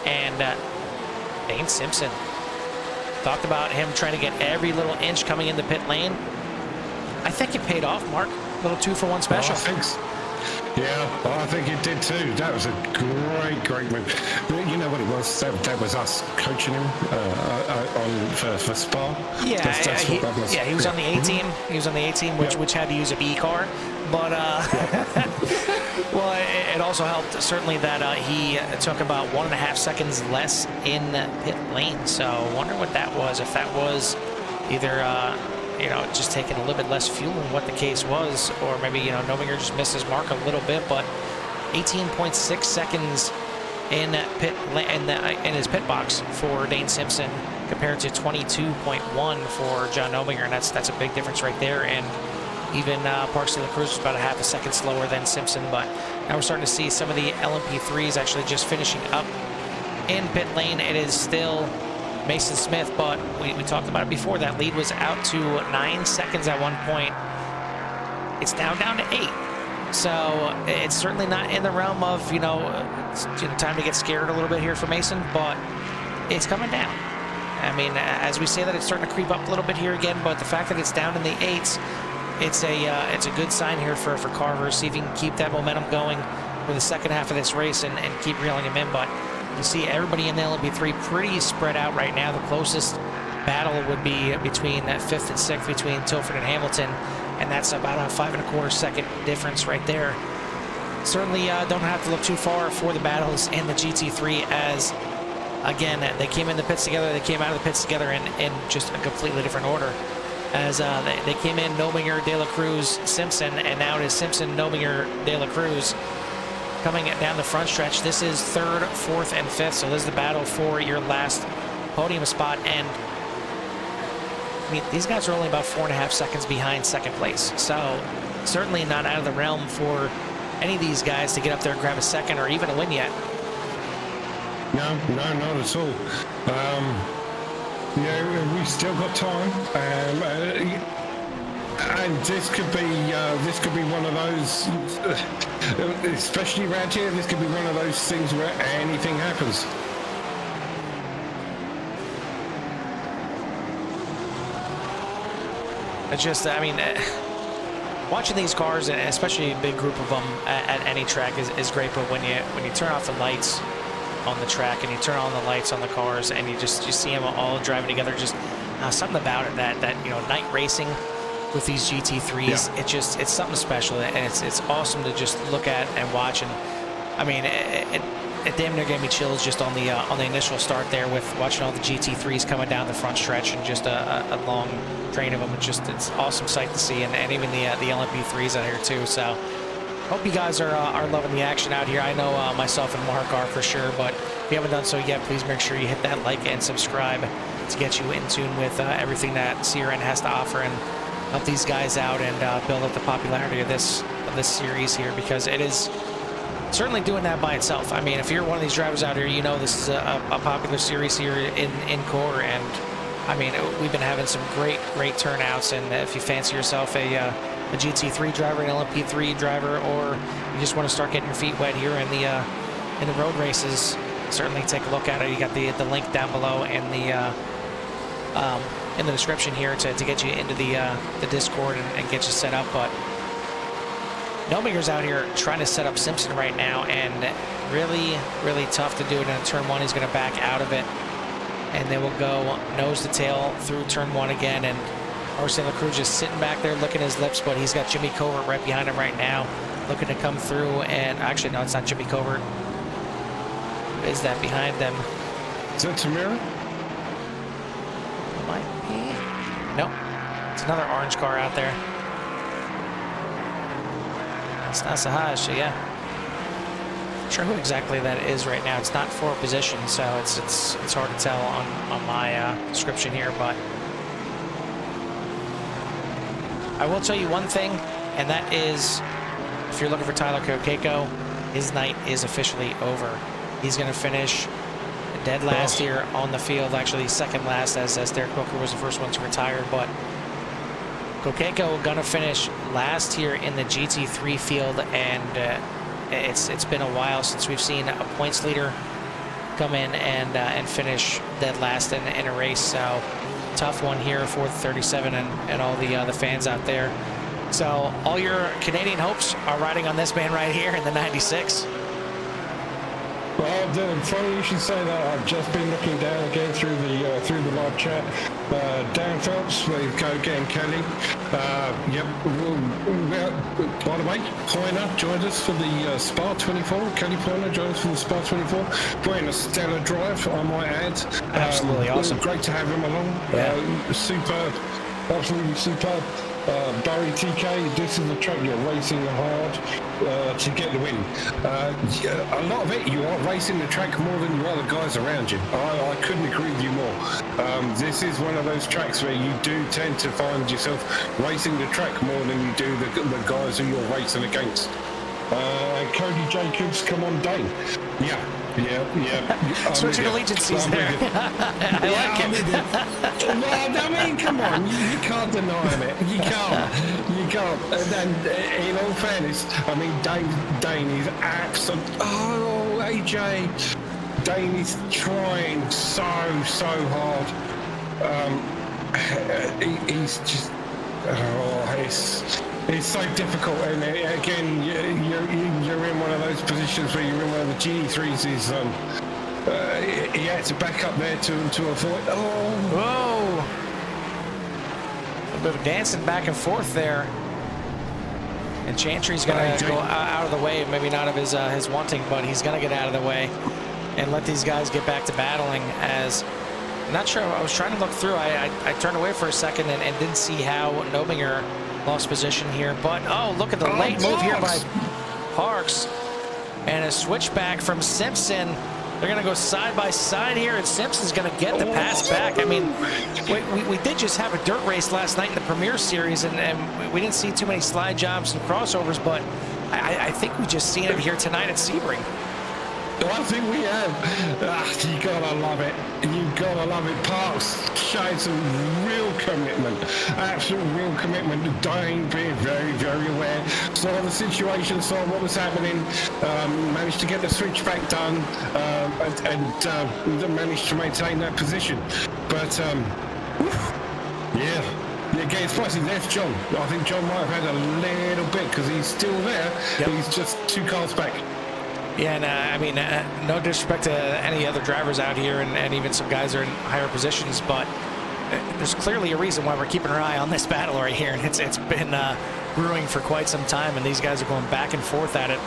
And Dane Simpson, talked about him trying to get every little inch coming in the pit lane. I think it paid off, Mark. A little 2-for-1 special. Oh, I think so. Yeah, well, I think it did too. That was a great move. You know what it was? That was us coaching him for Spa. Yeah, that's he was on the A team. He was on the A team, which had to use a B car. But well, it also helped certainly that he took about 1.5 seconds less in pit lane. So wonder what that was. If that was either just taking a little bit less fuel than what the case was, or maybe Nobinger just missed his mark a little bit. But 18.6 seconds in pit in his pit box for Dane Simpson. compared to 22.1 for John Ominger, and that's a big difference right there. And even Parks de la Cruz was about a half a second slower than Simpson, but now we're starting to see some of the LMP3s actually just finishing up in pit lane. It is still Mason Smith, but we talked about it before. That lead was out to 9 seconds at one point. It's now down to 8. So it's certainly not in the realm of, time to get scared a little bit here for Mason, but it's coming down. I mean, as we say that, it's starting to creep up a little bit here again, but the fact that it's down in the 8s, it's a good sign here for Carver. See if he can keep that momentum going for the second half of this race and keep reeling him in. But you see everybody in the LMP3 pretty spread out right now. The closest battle would be between that 5th and 6th between Tilford and Hamilton, and that's about a 5.25 second difference right there. Certainly don't have to look too far for the battles in the GT3, as again, they came in the pits together, they came out of the pits together in just a completely different order. As they came in, Nominger, De La Cruz, Simpson, and now it is Simpson, Nominger, De La Cruz coming down the front stretch. This is 3rd, 4th, and 5th, so this is the battle for your last podium spot. And I mean, these guys are only about 4.5 seconds behind second place, so certainly not out of the realm for any of these guys to get up there and grab a second or even a win yet. No, not at all. We've still got time, and this could be one of those, especially around here. This could be one of those things where anything happens. It's just, I mean, watching these cars, and especially a big group of them at any track, is great. But when you turn off the lights on the track and you turn on the lights on the cars and you see them all driving together, just something about it that night racing with these GT3s, yeah. It's something special, and it's awesome to just look at and watch. And I mean, it damn near gave me chills just on the initial start there with watching all the GT3s coming down the front stretch and just a long train of them. It's an awesome sight to see, and even the LMP3s out here too. So hope you guys are loving the action out here. I know myself and Mark are for sure, but if you haven't done so yet, please make sure you hit that like and subscribe to get you in tune with everything that CRN has to offer, and help these guys out and build up the popularity of this series here, because it is certainly doing that by itself. I mean, if you're one of these drivers out here, this is a popular series here in Core, and I mean, we've been having some great turnouts. And if you fancy yourself a GT3 driver, an LMP3 driver, or you just want to start getting your feet wet here in the road races, certainly take a look at it. You got the link down below in the description here to get you into the Discord and get you set up. But Nominger's out here trying to set up Simpson right now, and really tough to do it in turn 1. He's going to back out of it, and then we'll go nose to tail through turn 1 again. And Parks de la Cruz just sitting back there licking his lips, but he's got Jimmy Covert right behind him right now, looking to come through. And actually, no, it's not Jimmy Covert. Who is that behind them? Is that Tamira? Might be. Nope. It's another orange car out there. It's not Sahaj, yeah. Not sure who exactly that is right now. It's not for position, so it's hard to tell on my description here, but I will tell you one thing, and that is, if you're looking for Tyler Kokeko, his night is officially over. He's going to finish dead last here on the field, actually second last, as Derek Booker was the first one to retire. But Kokeko going to finish last here in the GT3 field, and it's been a while since we've seen a points leader come in and finish dead last in a race. So tough one here for the 37 and all the fans out there. So all your Canadian hopes are riding on this man right here in the 96. Well, funny you should say that. I've just been looking down again through the live chat. Dan Phelps with Coke and Kelly. Yep. By the way, Pointer joined us for the Spa 24. Kelly Pointer joined us for the Spa 24. Playing a stellar drive, I might add. Absolutely awesome. Great to have him along. Yeah. Superb. Absolutely superb. Barry TK, this is the track you're racing hard to get the win. A lot of it, you are racing the track more than you are the guys around you. I couldn't agree with you more. This is one of those tracks where you do tend to find yourself racing the track more than you do the guys who you're racing against. Cody Jacobs, come on, Dane. Yeah. Switching allegiances there. I like it. I mean, come on, you can't deny it. You can't. And then, in all fairness, I mean, Dane is absolute. Oh, AJ, Dane is trying so hard. He's just. It's so difficult, and again, you're in one of those positions where you're in one of the GT3s. He had to back up there to avoid. Whoa! A bit of dancing back and forth there, and Chantry's gonna go out of the way. Maybe not of his wanting, but he's gonna get out of the way and let these guys get back to battling. As I'm not sure, I was trying to look through. I turned away for a second and didn't see how Nominger lost position here, but oh, look at the late move here by Parks, and a switchback from Simpson. They're gonna go side by side here, and Simpson's gonna get the pass back. I mean, we did just have a dirt race last night in the Premier Series, and we didn't see too many slide jobs and crossovers, but I think we just seen it here tonight at Sebring. I think we have. You gotta love it. You gotta love it. Parks showed some real commitment, absolute real commitment. Dane being very aware, saw the situation, saw what was happening, managed to get the switchback done, and managed to maintain that position. But yeah, again, spicy. There's John. I think John might have had a little bit because he's still there. Yep. He's just 2 cars back. Yeah, and I mean, no disrespect to any other drivers out here, and even some guys are in higher positions, but there's clearly a reason why we're keeping our eye on this battle right here, and it's been brewing for quite some time, and these guys are going back and forth at it.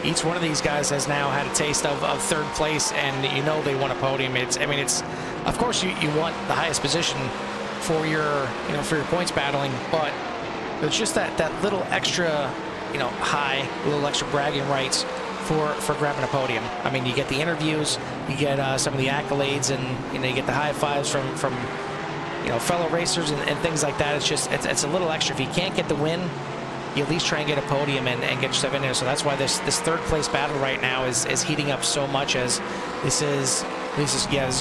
Each one of these guys has now had a taste of 3rd place, and you know they want a podium. It's of course you want the highest position for your for your points battling, but it's just that little extra high, little extra bragging rights for grabbing a podium. I mean, you get the interviews, you get some of the accolades, and you get the high fives from fellow racers and things like that. It's a little extra. If you can't get the win, you at least try and get a podium and get yourself in there. So that's why this 3rd place battle right now is heating up so much, as this is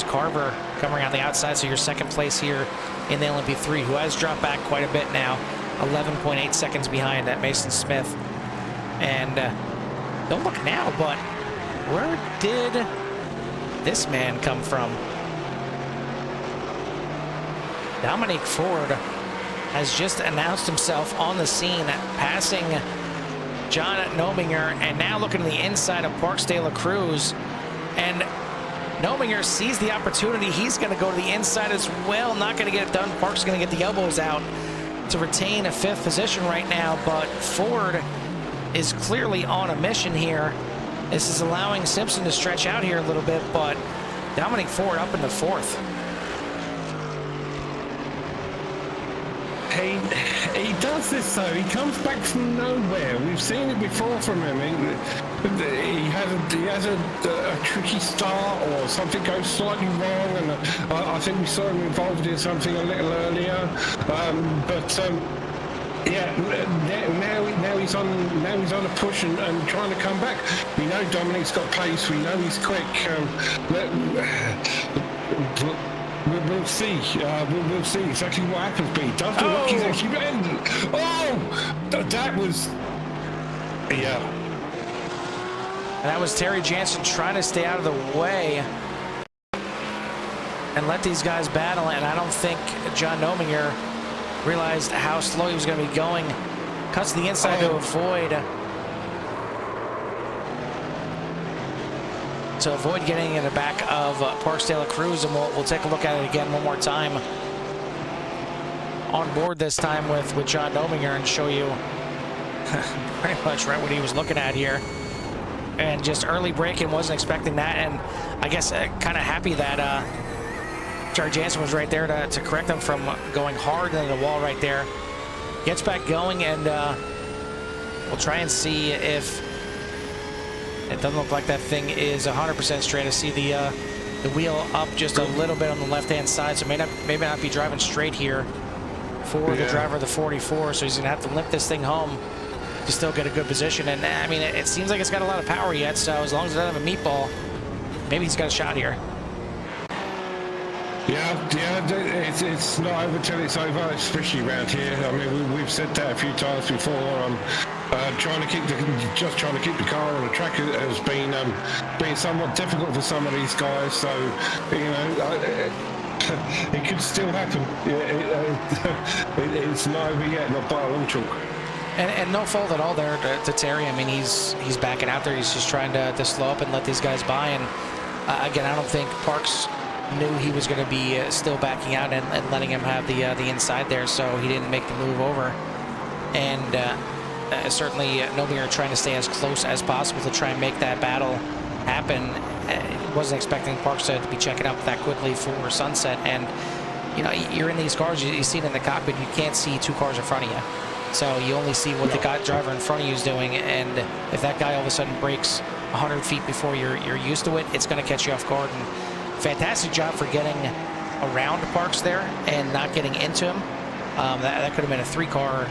Carver coming around the outside. So your 2nd place here in the LMP3, who has dropped back quite a bit now, 11.8 seconds behind at Mason Smith. And don't look now, but where did this man come from? Dominic Ford has just announced himself on the scene, passing John Nominger, and now looking to the inside of Parks de la Cruz. And Nominger sees the opportunity. He's going to go to the inside as well. Not going to get it done. Parks going to get the elbows out to retain a 5th position right now, but Ford is clearly on a mission here. This is allowing Simpson to stretch out here a little bit, but Dominic Ford up in the 4th. He does this though. He comes back from nowhere. We've seen it before from him. He has a tricky start, or something goes slightly wrong, and I think we saw him involved in something a little earlier. Yeah, now he's on a push and trying to come back. We know Dominic's got pace. We know he's quick. We'll see. We'll see exactly what happens. But he does look like he's actually ended. Oh, that was yeah. And that was Terry Jansen trying to stay out of the way and let these guys battle. And I don't think John Nominger realized how slow he was going to be going. Cuts to the inside to avoid getting in the back of Parks de la Cruz, and we'll take a look at it again one more time on board, this time with John Nominger, and show you pretty much right what he was looking at here. And just early braking, wasn't expecting that, and I guess kind of happy that Terry Jansen was right there to correct him from going hard into the wall right there. gets back going, and we'll try and see if it doesn't look like that thing is 100% straight. I see the wheel up just a little bit on the left-hand side, so maybe not be driving straight here for the driver of the 44. So he's gonna have to limp this thing home to still get a good position. And I mean, it seems like it's got a lot of power yet. So as long as it doesn't have a meatball, maybe he's got a shot here. Yeah, it's not over till it's over, especially around here. I mean, we've said that a few times before. Trying to keep the car on the track has been somewhat difficult for some of these guys. So, you know, it could still happen. It's not over yet, not by a long chalk. And no fault at all there to Terry. I mean, he's backing out there. He's just trying to slow up and let these guys by. And again, I don't think Parks knew he was going to be still backing out and letting him have the inside there, so he didn't make the move over. And certainly nobody are trying to stay as close as possible to try and make that battle happen. Wasn't expecting Parks to be checking up that quickly for sunset. And you know, you're in these cars, you see it in the cockpit, you can't see two cars in front of you, so you only see what the driver in front of you is doing. And if that guy all of a sudden breaks 100 feet before you're used to it, it's going to catch you off guard. And fantastic job for getting around Parks there and not getting into him. That could have been a 3-car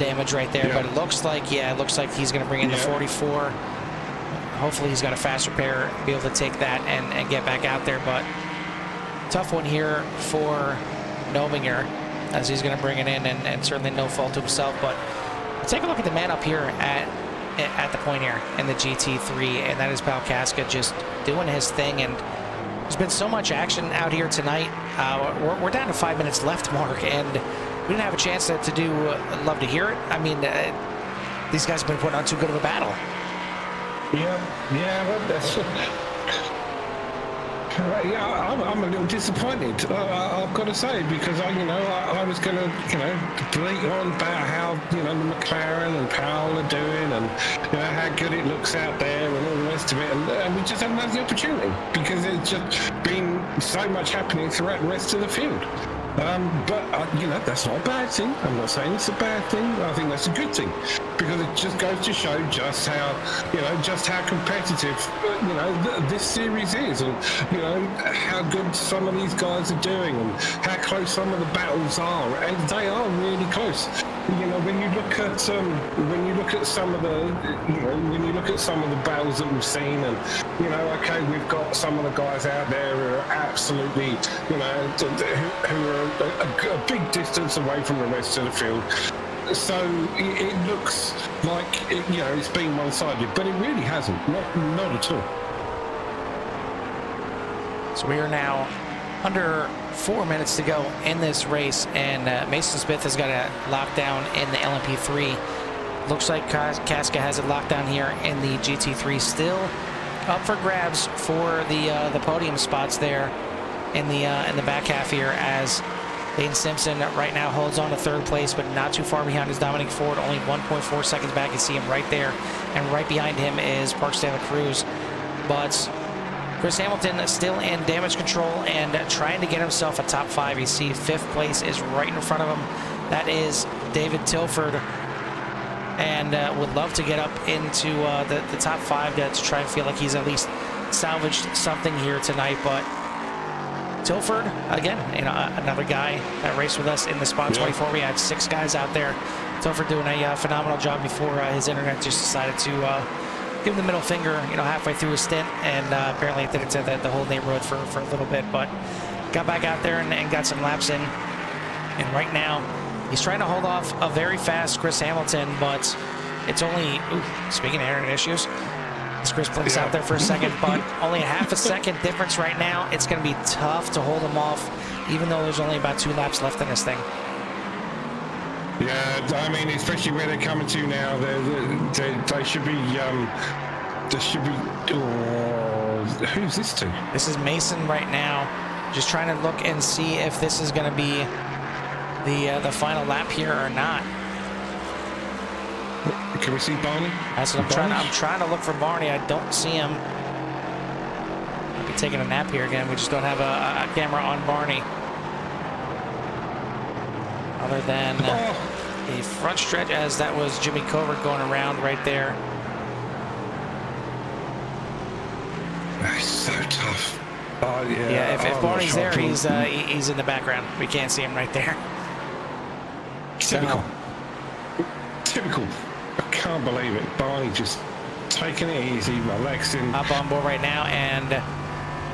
damage right there. But it looks like he's going to bring in the 44. Hopefully he's got a faster pair, be able to take that and get back out there. But tough one here for Nobinger, as he's going to bring it in, and certainly no fault to himself. But take a look at the man up here at the point here in the GT3, and that is Pal Casca just doing his thing. And there's been so much action out here tonight. We're down to 5 minutes left, Mark, and we didn't have a chance to do Love to Hear It. I mean, these guys have been putting on too good of a battle. Yeah, that's... I'm a little disappointed, I've got to say, because I was going to bleat on about how the McLaren and Powell are doing, and how good it looks out there and all the rest of it, and we just haven't had the opportunity because it's just been so much happening throughout the rest of the field. But that's not a bad thing. I'm not saying it's a bad thing. I think that's a good thing, because it just goes to show just how competitive this series is, and how good some of these guys are doing, and how close some of the battles are, and they are really close. When you look at some of the battles that we've seen, and okay, we've got some of the guys out there who are absolutely who are a big distance away from the rest of the field. So it looks like it's been one-sided, but it really hasn't. Not at all. So we are now under 4 minutes to go in this race, and Mason Smith has got a lockdown in the LMP3. Looks like Casca has a lockdown here in the GT3. Still up for grabs for the podium spots there in the back half here, as Dayton Simpson right now holds on to third place, but not too far behind is Dominic Ford, only 1.4 seconds back. You see him right there, and right behind him is Parks de la Cruz. But Chris Hamilton still in damage control and trying to get himself a top 5. You see 5th place is right in front of him. That is David Tilford, and would love to get up into the top 5 to try and feel like he's at least salvaged something here tonight. But Tilford, again, another guy that raced with us in the Spot 24. We had 6 guys out there. Tilford doing a phenomenal job before his internet just decided to give him the middle finger, halfway through his stint, and apparently it did it to the whole neighborhood for a little bit, but got back out there and got some laps in. And right now, he's trying to hold off a very fast Chris Hamilton, but it's only, speaking of internet issues, Chris blinks out there for a second, but only a half a second difference right now. It's going to be tough to hold him off, even though there's only about 2 laps left in this thing. Yeah, I mean, especially where they're coming to now, they should be. Who's this to? This is Mason right now, just trying to look and see if this is going to be the final lap here or not. Can we see Barney? That's what I'm trying to look for Barney. I don't see him. Might be taking a nap here again. We just don't have a camera on Barney. Other than the front stretch, as that was Jimmy Covert going around right there. It's so tough. Oh, yeah. Yeah, if Barney's there, sure. he's in the background. We can't see him right there. Typical. Typical. I can't believe it. Barney just taking it easy, relaxing. Up on board right now, and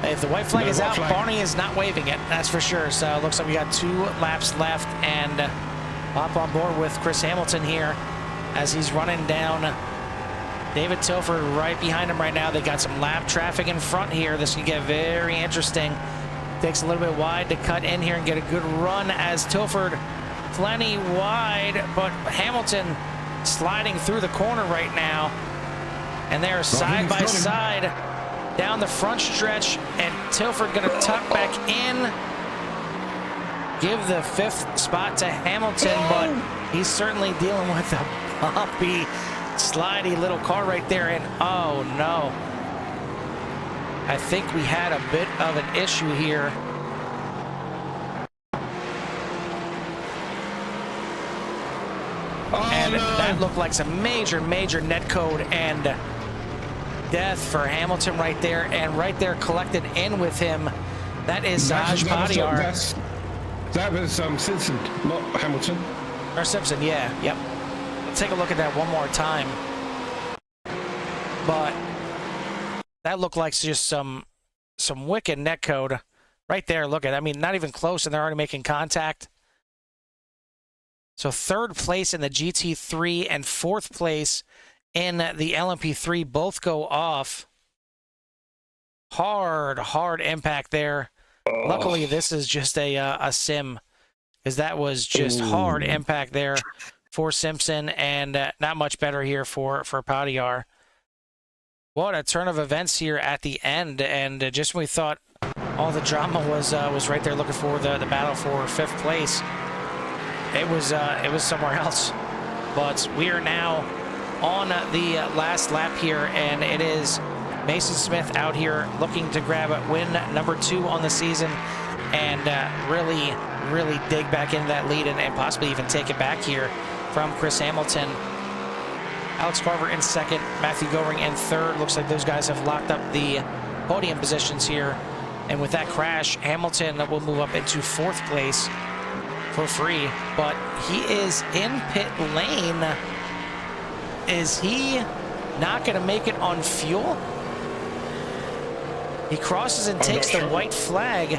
if the white flag is out, Barney is not waving it, that's for sure. So it looks like we got 2 laps left, and up on board with Chris Hamilton here as he's running down David Tilford right behind him right now. They got some lap traffic in front here. This can get very interesting. Takes a little bit wide to cut in here and get a good run as Tilford plenty wide, but Hamilton sliding through the corner right now. And they're side by side down the front stretch, and Tilford gonna tuck back in, give the 5th spot to Hamilton, but he's certainly dealing with a bumpy, slidey little car right there, and oh no. I think we had a bit of an issue here. And that looked like some major net code and death for Hamilton right there, and right there collected in with him. That is Saj Badiar. That was Simpson, not Hamilton. Or Simpson, yeah, yep. Let's take a look at that one more time. But that looked like just some wicked net code right there. Look at it. I mean, not even close, and they're already making contact. So 3rd place in the GT3 and 4th place in the LMP3 both go off. Hard impact there. Oh. Luckily, this is just a sim, because that was just hard impact there for Simpson, and not much better here for Badiar. What a turn of events here at the end, and just when we thought all the drama was right there looking for the battle for 5th place, it was somewhere else. But we are now on the last lap here, and it is Mason Smith out here looking to grab win number 2 on the season, and really dig back into that lead, and possibly even take it back here from Chris Hamilton. Alex Carver in 2nd, Matthew Goring in 3rd. Looks like those guys have locked up the podium positions here, and with that crash, Hamilton will move up into 4th place for free, but he is in pit lane. Is he not going to make it on fuel? He crosses and takes the white flag,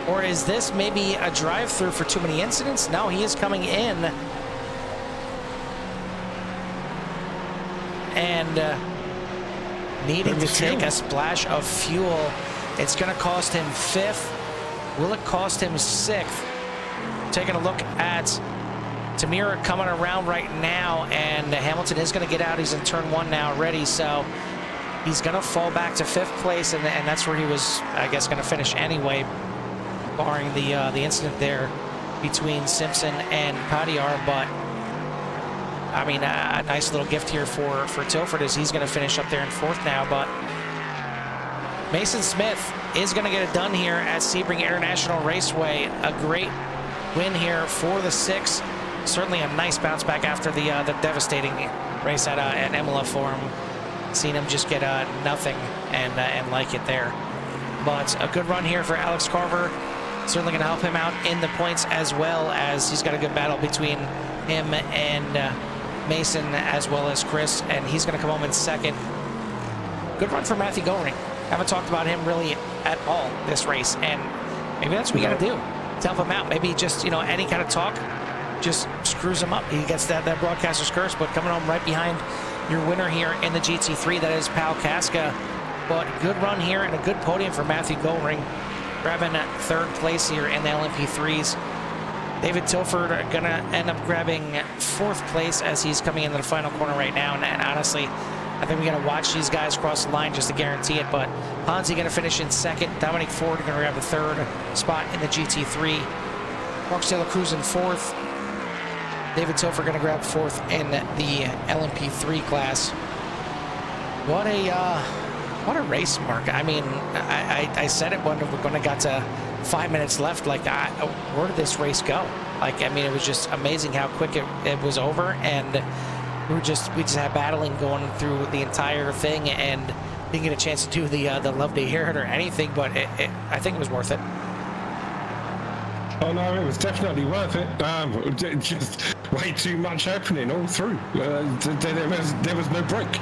or is this maybe a drive-through for too many incidents? No, he is coming in, and needing to take a splash of fuel. It's going to cost him 5th. Will it cost him 6th? Taking a look at Tamira coming around right now, and Hamilton is going to get out. He's in turn 1 now already, so he's going to fall back to 5th place, and that's where he was, I guess, going to finish anyway, barring the incident there between Simpson and Badiar. But I mean, a nice little gift here for Tilford, as he's going to finish up there in 4th now. But Mason Smith is going to get it done here at Sebring International Raceway. A great win here for the 6. Certainly a nice bounce back after the devastating race at Imola for him. Seen him just get nothing and like it there. But a good run here for Alex Carver. Certainly going to help him out in the points, as well as he's got a good battle between him and Mason, as well as Chris, and he's going to come home in 2nd. Good run for Matthew Goring. Haven't talked about him really at all this race, and maybe that's what we got to do to help him out. Maybe just, you know, any kind of talk just screws him up. He gets that broadcaster's curse. But coming home right behind your winner here in the GT3, that is Pal Casca. But good run here and a good podium for Matthew Goring, grabbing 3rd place here in the LMP3s. David Tilford gonna end up grabbing 4th place as he's coming into the final corner right now. And honestly, I think we gotta watch these guys cross the line just to guarantee it. But Hansi gonna finish in 2nd. Dominic Ford gonna grab the 3rd spot in the GT3. Marcus De La Cruz in 4th. David Tilford gonna grab 4th in the LMP3 class. What a race, Mark. I mean, I said it when we got to 5 minutes left. Like, where did this race go? Like, I mean, it was just amazing how quick it was over, and we just had battling going through the entire thing, and didn't get a chance to do the love to hear it or anything, but I think it was worth it. Oh no, it was definitely worth it. Just way too much happening all through. There was no break.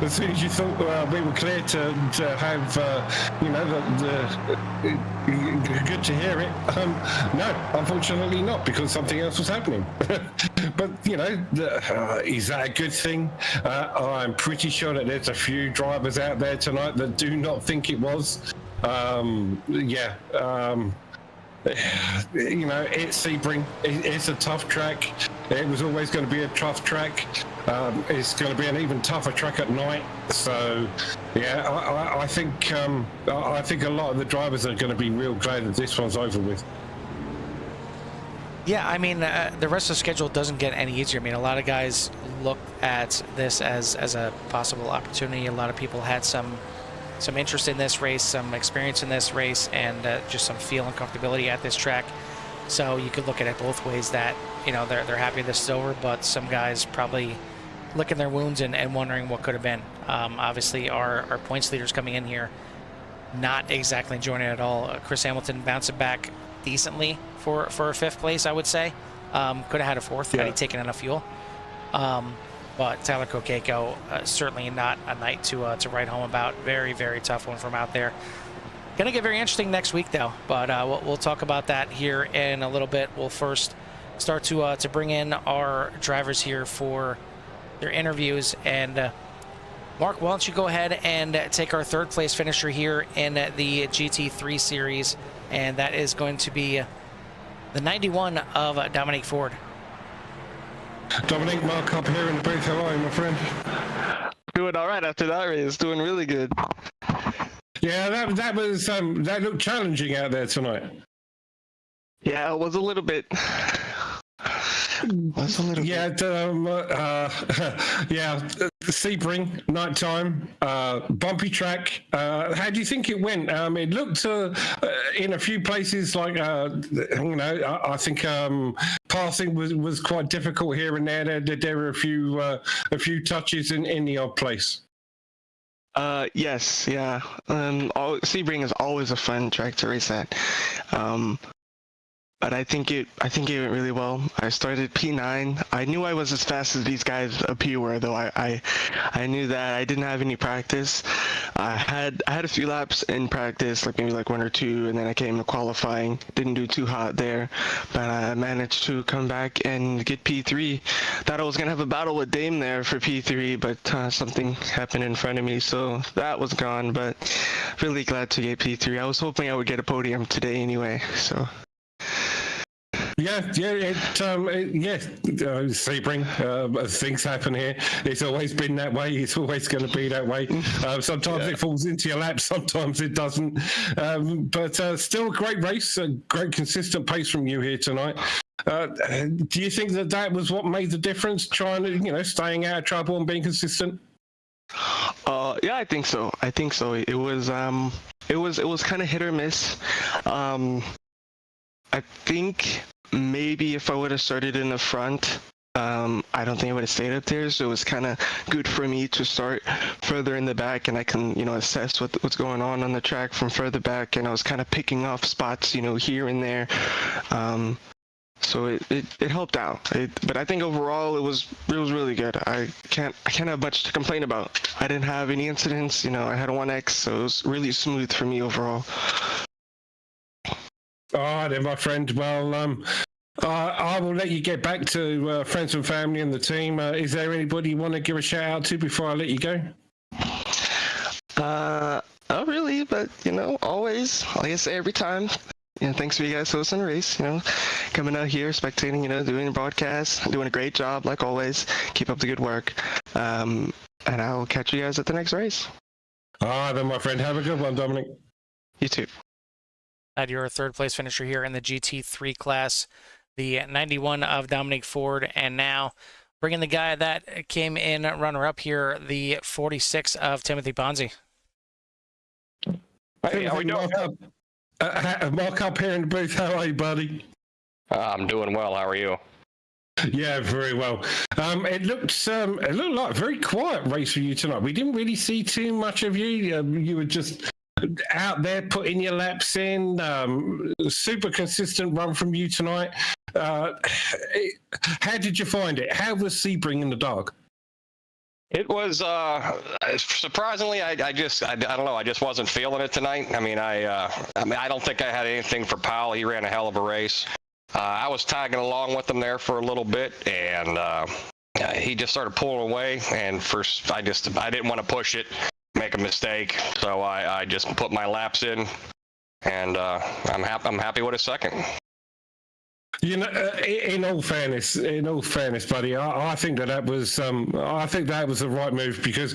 As soon as you thought we were clear to have, good to hear it. No, unfortunately not, because something else was happening. But is that a good thing? I'm pretty sure that there's a few drivers out there tonight that do not think it was. It's Sebring. It's a tough track. It was always going to be a tough track. It's going to be an even tougher track at night. So, yeah, I think a lot of the drivers are going to be real glad that this one's over with. Yeah, I mean, the rest of the schedule doesn't get any easier. I mean, a lot of guys look at this as a possible opportunity. A lot of people had some interest in this race, some experience in this race, and just some feel and comfortability at this track. So you could look at it both ways, that they're happy this is over, but some guys probably licking their wounds and wondering what could have been. Obviously our points leaders coming in here not exactly enjoying it at all. Chris Hamilton bouncing back decently for a fifth place, I would say. Could have had a fourth had he taken enough fuel. But Tyler Kokeko, certainly not a night to write home about. Very, very tough one from out there. Going to get very interesting next week, though. But we'll talk about that here in a little bit. We'll first start to bring in our drivers here for their interviews. And Mark, why don't you go ahead and take our third place finisher here in the GT3 series. And that is going to be the 91 of Dominique Ford. Dominic, Mark up here in the booth. How are you, my friend? Doing all right after that race. Doing really good. Yeah, that looked challenging out there tonight. Yeah, it was a little bit. Sebring, nighttime, bumpy track. How do you think it went? It looked in a few places like I think passing was quite difficult here and there. There were a few touches in the odd place. Yes, yeah. Sebring is always a fun track to race at. But I think it went really well. I started P9. I knew I was as fast as these guys up here were, though. I knew that. I didn't have any practice. I had a few laps in practice, maybe one or two, and then I came to qualifying. Didn't do too hot there, but I managed to come back and get P3. Thought I was gonna have a battle with Dame there for P3, but something happened in front of me, so that was gone. But really glad to get P3. I was hoping I would get a podium today anyway, so. Sebring, things happen here. It's always been that way. It's always going to be that way. Sometimes it falls into your lap, sometimes it doesn't. But still a great race, a great consistent pace from you here tonight. Do you think that was what made the difference, trying to, staying out of trouble and being consistent? Yeah, I think so. It was kind of hit or miss. I think maybe if I would have started in the front, I don't think I would have stayed up there. So it was kind of good for me to start further in the back, and I can, assess what's going on the track from further back. And I was kind of picking off spots, here and there. So it helped out. But I think overall it was really good. I can't have much to complain about. I didn't have any incidents. I had a 1X, so it was really smooth for me overall. All right, then, my friend. Well, I will let you get back to friends and family and the team. Is there anybody you want to give a shout out to before I let you go? Not really, but always, like I say every time. Thanks for you guys hosting the race. Coming out here, spectating. Doing a broadcast, doing a great job like always. Keep up the good work. And I'll catch you guys at the next race. All right, then, my friend. Have a good one, Dominic. You too. At your third place finisher here in the GT3 class, the 91 of Dominique Ford, and now bringing the guy that came in runner-up here, the 46 of Timothy Ponzi. Hey, how are we doing? Mark up here in the booth. How are you, buddy? I'm doing well. How are you? Yeah, very well. It looked like a very quiet race for you tonight. We didn't really see too much of you. You were just out there putting your laps in. Super consistent run from you tonight. How did you find it? How was Sebring in the dark? It was surprisingly. I don't know. I just wasn't feeling it tonight. I mean, I don't think I had anything for Powell. He ran a hell of a race. I was tagging along with him there for a little bit, and he just started pulling away. And first, I didn't want to push it, make a mistake, so I just put my laps in, and I'm happy with a second. You know, in all fairness, buddy, I think that was the right move because,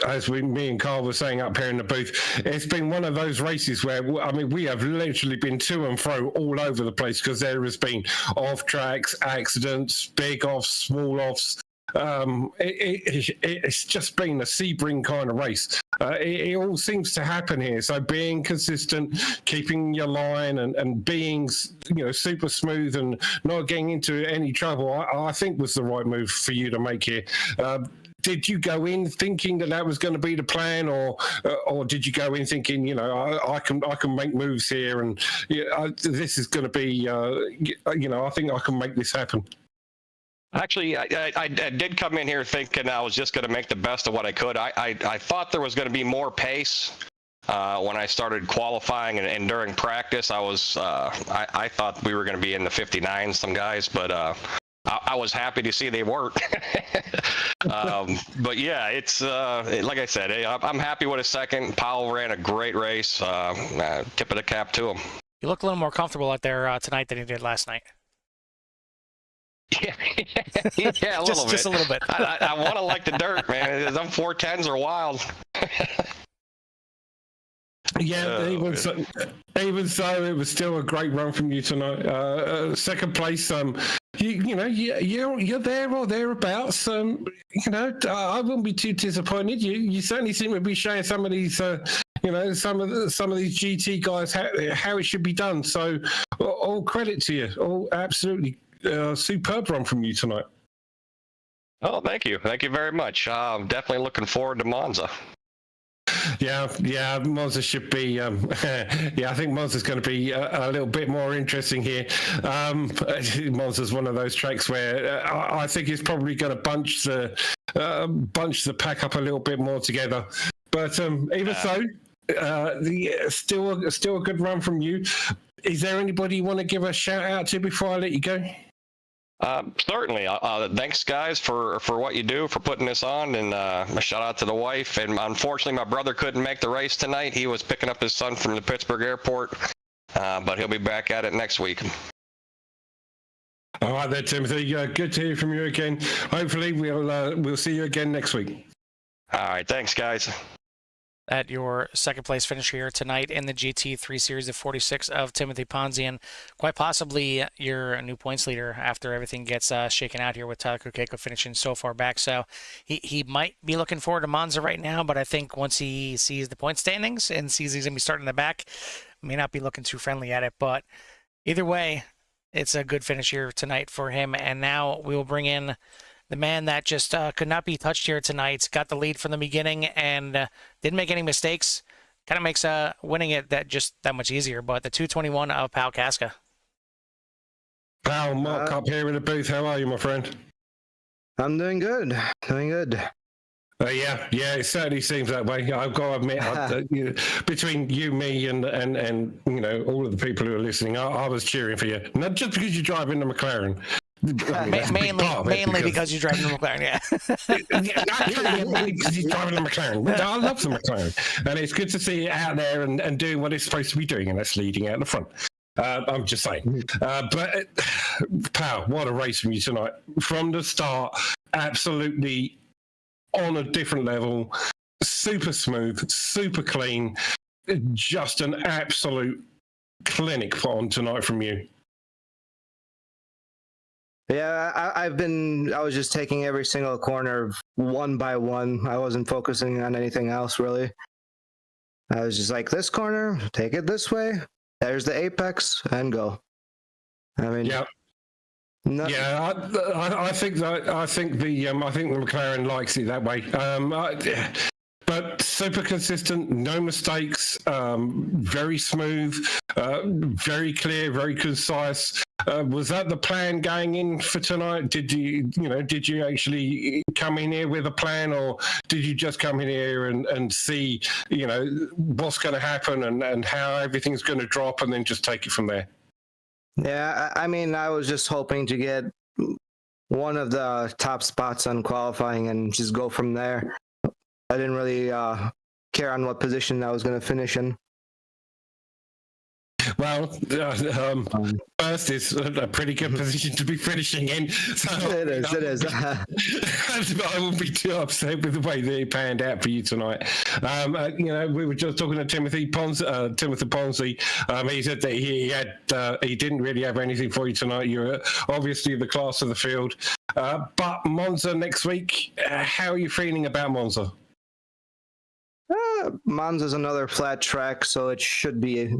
as me and Carl were saying up here in the booth, it's been one of those races where we have literally been to and fro all over the place because there has been off tracks, accidents, big offs, small offs. It's just been a Sebring kind of race. It all seems to happen here. So being consistent, keeping your line, and being super smooth and not getting into any trouble, I think was the right move for you to make here. Did you go in thinking that was going to be the plan, or did you go in thinking, I can make moves here, and this is going to be, I think I can make this happen? Actually, I did come in here thinking I was just going to make the best of what I could. I thought there was going to be more pace when I started qualifying and during practice. I thought we were going to be in the 59s, some guys, but I was happy to see they weren't. But yeah, it's like I said, I'm happy with a second. Powell ran a great race. Tip of the cap to him. You look a little more comfortable out there tonight than you did last night. Yeah, a little bit. Just a little bit. I want to like the dirt, man. Them 410s are wild. Yeah, even so, it was still a great run from you tonight. Second place, you're there or thereabouts. I wouldn't be too disappointed. You certainly seem to be showing some of these, some of these GT guys how it should be done. So, all credit to you. All absolutely. Superb run from you tonight. Oh, thank you very much. I'm definitely looking forward to Monza. Yeah, Monza should be. I think Monza's going to be a little bit more interesting here. Monza's one of those tracks where I think it's probably going to bunch the pack up a little bit more together. But even so, still a good run from you. Is there anybody you want to give a shout out to before I let you go? Certainly. Thanks, guys, for what you do, for putting this on, and a shout out to the wife. And unfortunately, my brother couldn't make the race tonight. He was picking up his son from the Pittsburgh airport, but he'll be back at it next week. All right, there, Timothy. Good to hear from you again. Hopefully, we'll see you again next week. All right, thanks, guys. At your second place finish here tonight in the GT3 Series of 46 of Timothy Ponzi, and quite possibly your new points leader after everything gets shaken out here with Tyler Kukeko finishing so far back. So he might be looking forward to Monza right now, but I think once he sees the point standings and sees he's going to be starting in the back, may not be looking too friendly at it. But either way, it's a good finish here tonight for him. And now we will bring in the man that just could not be touched here tonight, got the lead from the beginning and didn't make any mistakes. Kind of makes winning it that much easier. But the 221 of Pal Casca. Pal, Mark up here in the booth. How are you, my friend? I'm doing good. Yeah, it certainly seems that way. I've got to admit, between you, me, and all of the people who are listening, I was cheering for you. Not just because you're driving the McLaren. Mainly because you're driving the McLaren, mainly because he's driving the McLaren. I love the McLaren, and it's good to see it out there and doing what it's supposed to be doing, and that's leading out the front. I'm just saying. But Pal, what a race from you tonight. From the start, absolutely on a different level, super smooth, super clean, just an absolute clinic put on tonight from you. Yeah, I was just taking every single corner one by one. I wasn't focusing on anything else, really. I was just like, this corner, take it this way. There's the apex, and go. I mean, Yeah. no, Yeah, I think the McLaren likes it that way. But super consistent, no mistakes, very smooth, very clear, very concise. Was that the plan going in for tonight? Did you actually come in here with a plan, or did you just come in here and see, what's going to happen and how everything's going to drop, and then just take it from there? yeah, I mean, I was just hoping to get one of the top spots on qualifying and just go from there. I didn't really care on what position I was going to finish in. Well, first is a pretty good position to be finishing in. So It is. I wouldn't be too upset with the way that it panned out for you tonight. We were just talking to Timothy Ponzi. He said that he didn't really have anything for you tonight. You're obviously the class of the field. But Monza next week, how are you feeling about Monza? Monza's another flat track, so it should be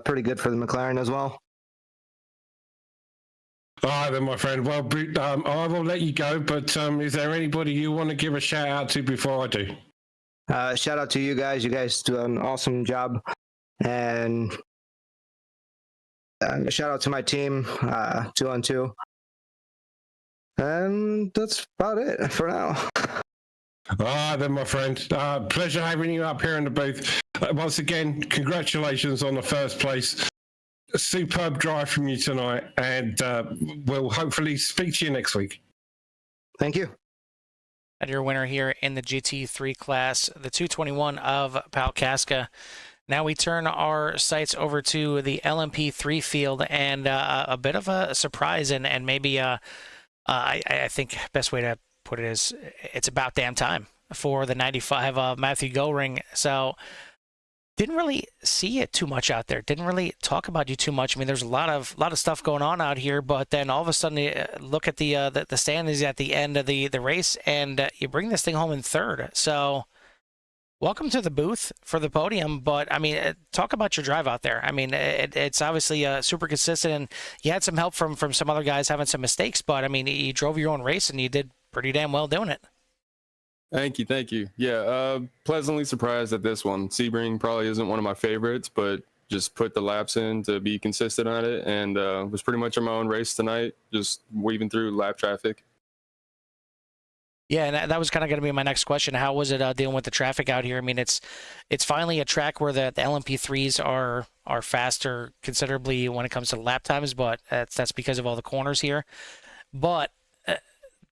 pretty good for the McLaren as well. All right, then, my friend. Well, I will let you go, but is there anybody you want to give a shout out to before I do? Shout out to you guys. You guys do an awesome job. And shout out to my team, 2-on-2. And that's about it for now. All right, then, my friend. Pleasure having you up here in the booth. Once again, congratulations on the first place. A superb drive from you tonight, and we'll hopefully speak to you next week. Thank you. And your winner here in the GT3 class, the 221 of Pal Casca. Now we turn our sights over to the LMP3 field, and a bit of a surprise, and maybe I think best way to put it is it's about damn time for the 95 Matthew Goring. So didn't really see it too much out there. Didn't really talk about you too much. I mean, there's a lot of stuff going on out here, but then all of a sudden you look at the standings at the end of the race, and you bring this thing home in third. So welcome to the booth for the podium. But I mean, talk about your drive out there. I mean, it's obviously super consistent, and you had some help from some other guys having some mistakes, but I mean, you drove your own race and you did pretty damn well doing it. Thank you. Yeah, pleasantly surprised at this one. Sebring probably isn't one of my favorites, but just put the laps in to be consistent on it, and was pretty much on my own race tonight, just weaving through lap traffic. Yeah, and that was kind of going to be my next question. How was it dealing with the traffic out here? I mean, it's finally a track where the LMP3s are faster considerably when it comes to lap times, but that's because of all the corners here. But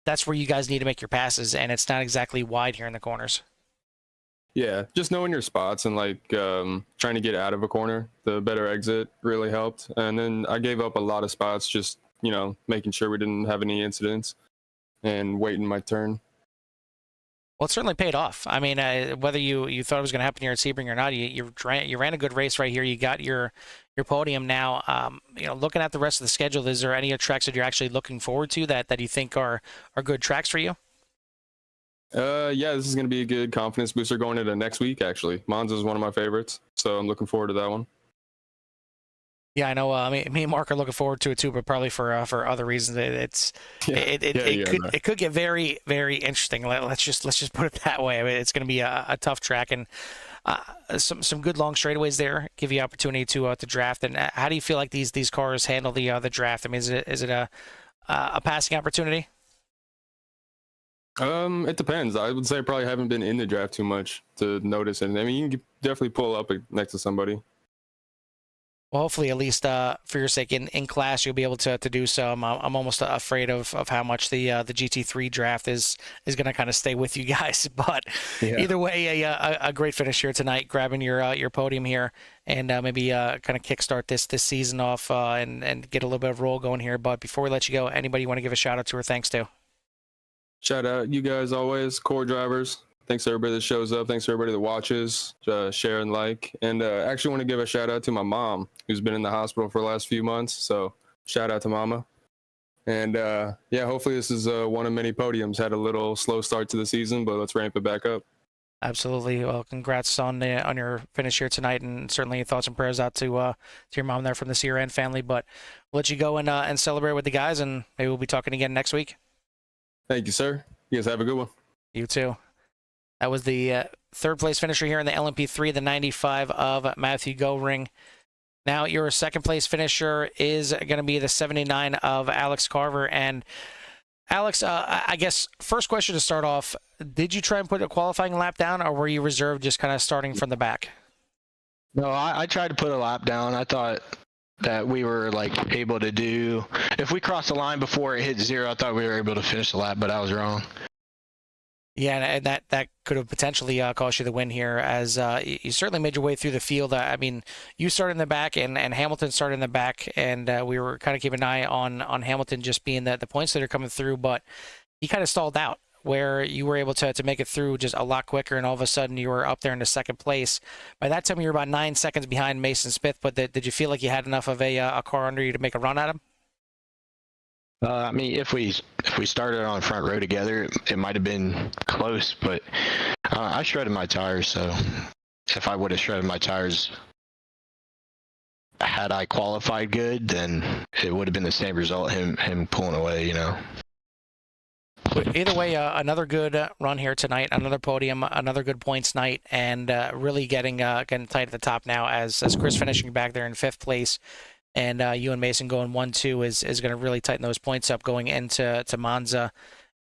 that's where you guys need to make your passes, and it's not exactly wide here in the corners. Yeah, just knowing your spots and trying to get out of a corner, the better exit really helped. And then I gave up a lot of spots, just making sure we didn't have any incidents and waiting my turn. Well, it certainly paid off. I mean, whether you thought it was going to happen here at Sebring or not, you ran a good race right here. You got your podium now. Looking at the rest of the schedule, is there any tracks that you're actually looking forward to that you think are good tracks for you? Yeah, this is going to be a good confidence booster going into next week, actually. Monza is one of my favorites, so I'm looking forward to that one. Yeah, I know. Me and Mark are looking forward to it too, but probably for other reasons. It could get very, very interesting. Let's just put it that way. I mean, it's going to be a tough track, and some good long straightaways there give you opportunity to draft. And how do you feel like these cars handle the draft? I mean, is it a passing opportunity? It depends. I would say I probably haven't been in the draft too much to notice it. I mean, you can definitely pull up next to somebody. Well, hopefully, at least for your sake, in class, you'll be able to do so. I'm almost afraid of how much the GT3 draft is going to kind of stay with you guys. But either way, a great finish here tonight, grabbing your podium here, and maybe kind of kickstart this season off and get a little bit of roll going here. But before we let you go, anybody you want to give a shout out to or thanks to? Shout out you guys always, core drivers. Thanks to everybody that shows up. Thanks to everybody that watches, share and like. And actually want to give a shout out to my mom, who's been in the hospital for the last few months. So shout out to Mama. And hopefully this is one of many podiums. Had a little slow start to the season, but let's ramp it back up. Absolutely. Well, congrats on your finish here tonight, and certainly thoughts and prayers out to your mom there from the CRN family. But we'll let you go and celebrate with the guys, and maybe we'll be talking again next week. Thank you, sir. You guys have a good one. You too. That was the third place finisher here in the LMP3, the 95 of Matthew Goring. Now your second place finisher is going to be the 79 of Alex Carver. And Alex, I guess first question to start off, did you try and put a qualifying lap down, or were you reserved just kind of starting from the back? No, I tried to put a lap down. I thought that we were like able to do, if we crossed the line before it hit 0, I thought we were able to finish the lap, but I was wrong. Yeah, and that could have potentially cost you the win here, as you certainly made your way through the field. I mean, you started in the back, and Hamilton started in the back, and we were kind of keeping an eye on Hamilton just being the points that are coming through, but he kind of stalled out, where you were able to make it through just a lot quicker, and all of a sudden you were up there in the second place. By that time, you were about 9 seconds behind Mason Smith, but did you feel like you had enough of a car under you to make a run at him? I mean, if we started on front row together, it might have been close, but I shredded my tires, so if I would have shredded my tires had I qualified good, then it would have been the same result, him pulling away, you know. Either way, another good run here tonight, another podium, another good points night, and really getting tight at the top now, as Chris finishing back there in 5th place. And you and Mason going 1-2 is going to really tighten those points up going into Monza,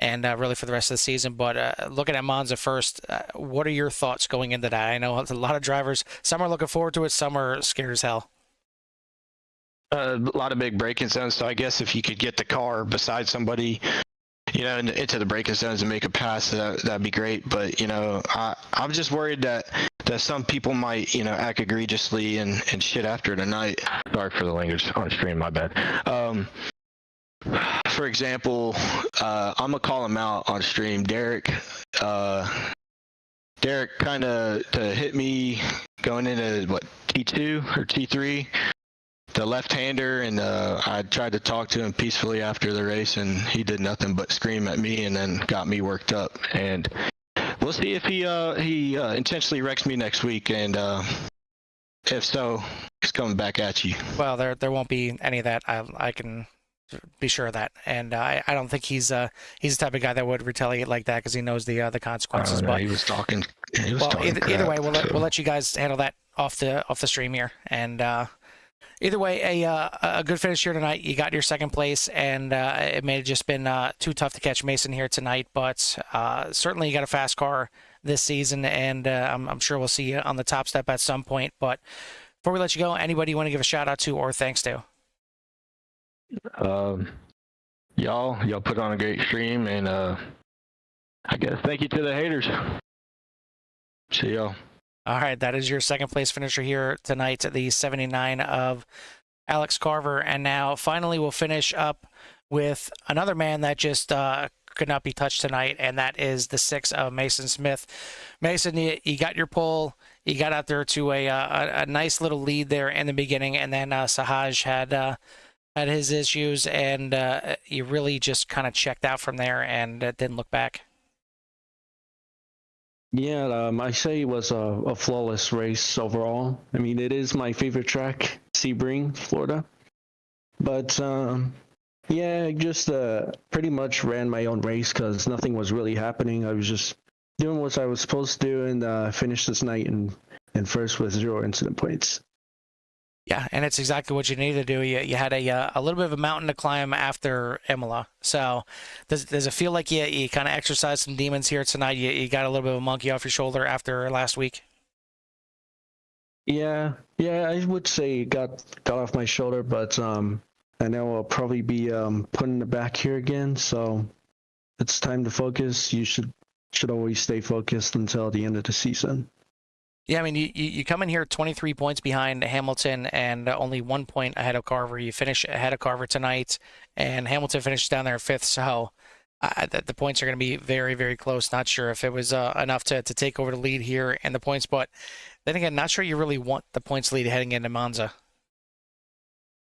and really for the rest of the season. But looking at Monza first, what are your thoughts going into that? I know a lot of drivers, some are looking forward to it, some are scared as hell. A lot of big braking zones, so I guess if you could get the car beside somebody, you know, into the braking zones and make a pass, that'd be great. But, you know, I'm just worried that some people might, you know, act egregiously and shit after tonight. Sorry for the language on stream, my bad. For example, I'm gonna call him out on stream. Derek kind of hit me going into what, T2 or T3, the left-hander, and I tried to talk to him peacefully after the race, and he did nothing but scream at me and then got me worked up. And we'll see if he intentionally wrecks me next week, and if so, he's coming back at you. Well, there won't be any of that. I can be sure of that, and I don't think he's the type of guy that would retaliate like that, because he knows the consequences. But he was talking. Either way, we'll let you guys handle that off the stream here, and. Either way, a good finish here tonight. You got your second place, and it may have just been too tough to catch Mason here tonight, but certainly you got a fast car this season, and I'm sure we'll see you on the top step at some point. But before we let you go, anybody you want to give a shout out to or thanks to? Y'all put on a great stream, and I guess thank you to the haters. See y'all. All right, that is your second place finisher here tonight, the 79 of Alex Carver. And now finally we'll finish up with another man that just could not be touched tonight, and that is the 6 of Mason Smith. Mason, you got your pole. You got out there to a nice little lead there in the beginning, and then Sahaj had his issues, and you really just kind of checked out from there and didn't look back. Yeah, I say it was a flawless race overall. I mean, it is my favorite track, Sebring, Florida. But yeah, I just pretty much ran my own race because nothing was really happening. I was just doing what I was supposed to do, and finished this night in first with 0 incident points. Yeah, and it's exactly what you needed to do. You had a little bit of a mountain to climb after Imola. So does it feel like you kind of exercised some demons here tonight? You got a little bit of a monkey off your shoulder after last week? Yeah, I would say it got off my shoulder, but I know I'll probably be put in the back here again. So it's time to focus. You should always stay focused until the end of the season. Yeah, I mean, you come in here 23 points behind Hamilton and only 1 point ahead of Carver. You finish ahead of Carver tonight, and Hamilton finishes down there in 5th. So the points are going to be very, very close. Not sure if it was enough to take over the lead here and the points, but then again, not sure you really want the points lead heading into Monza.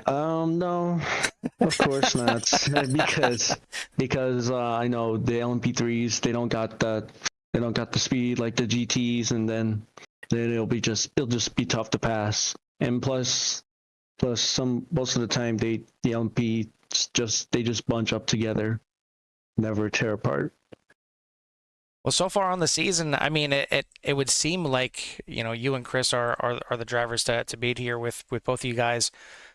No, of course not, because I know the LMP3s, they don't got that they don't got the speed like the GTs, and then it'll just be tough to pass. And plus most of the time the LMP just bunch up together, never tear apart. Well, so far on the season, I mean, it would seem like, you know, you and Chris are the drivers to beat here with both of you guys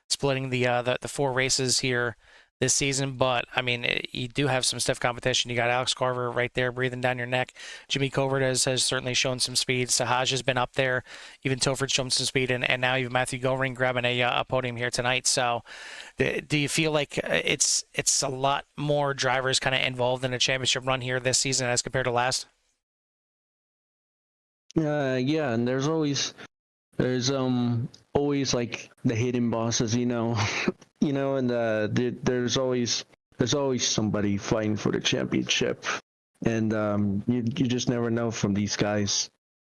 splitting the 4 races here this season. But I mean, you do have some stiff competition. You got Alex Carver right there breathing down your neck. Jimmy Covert has certainly shown some speed. Sahaj has been up there. Even Tilford's shown some speed, and now you have Matthew Goring grabbing a podium here tonight. So do you feel like it's a lot more drivers kind of involved in a championship run here this season as compared to last? Yeah, and there's always like the hidden bosses, you know. And there's always somebody fighting for the championship, and you just never know from these guys.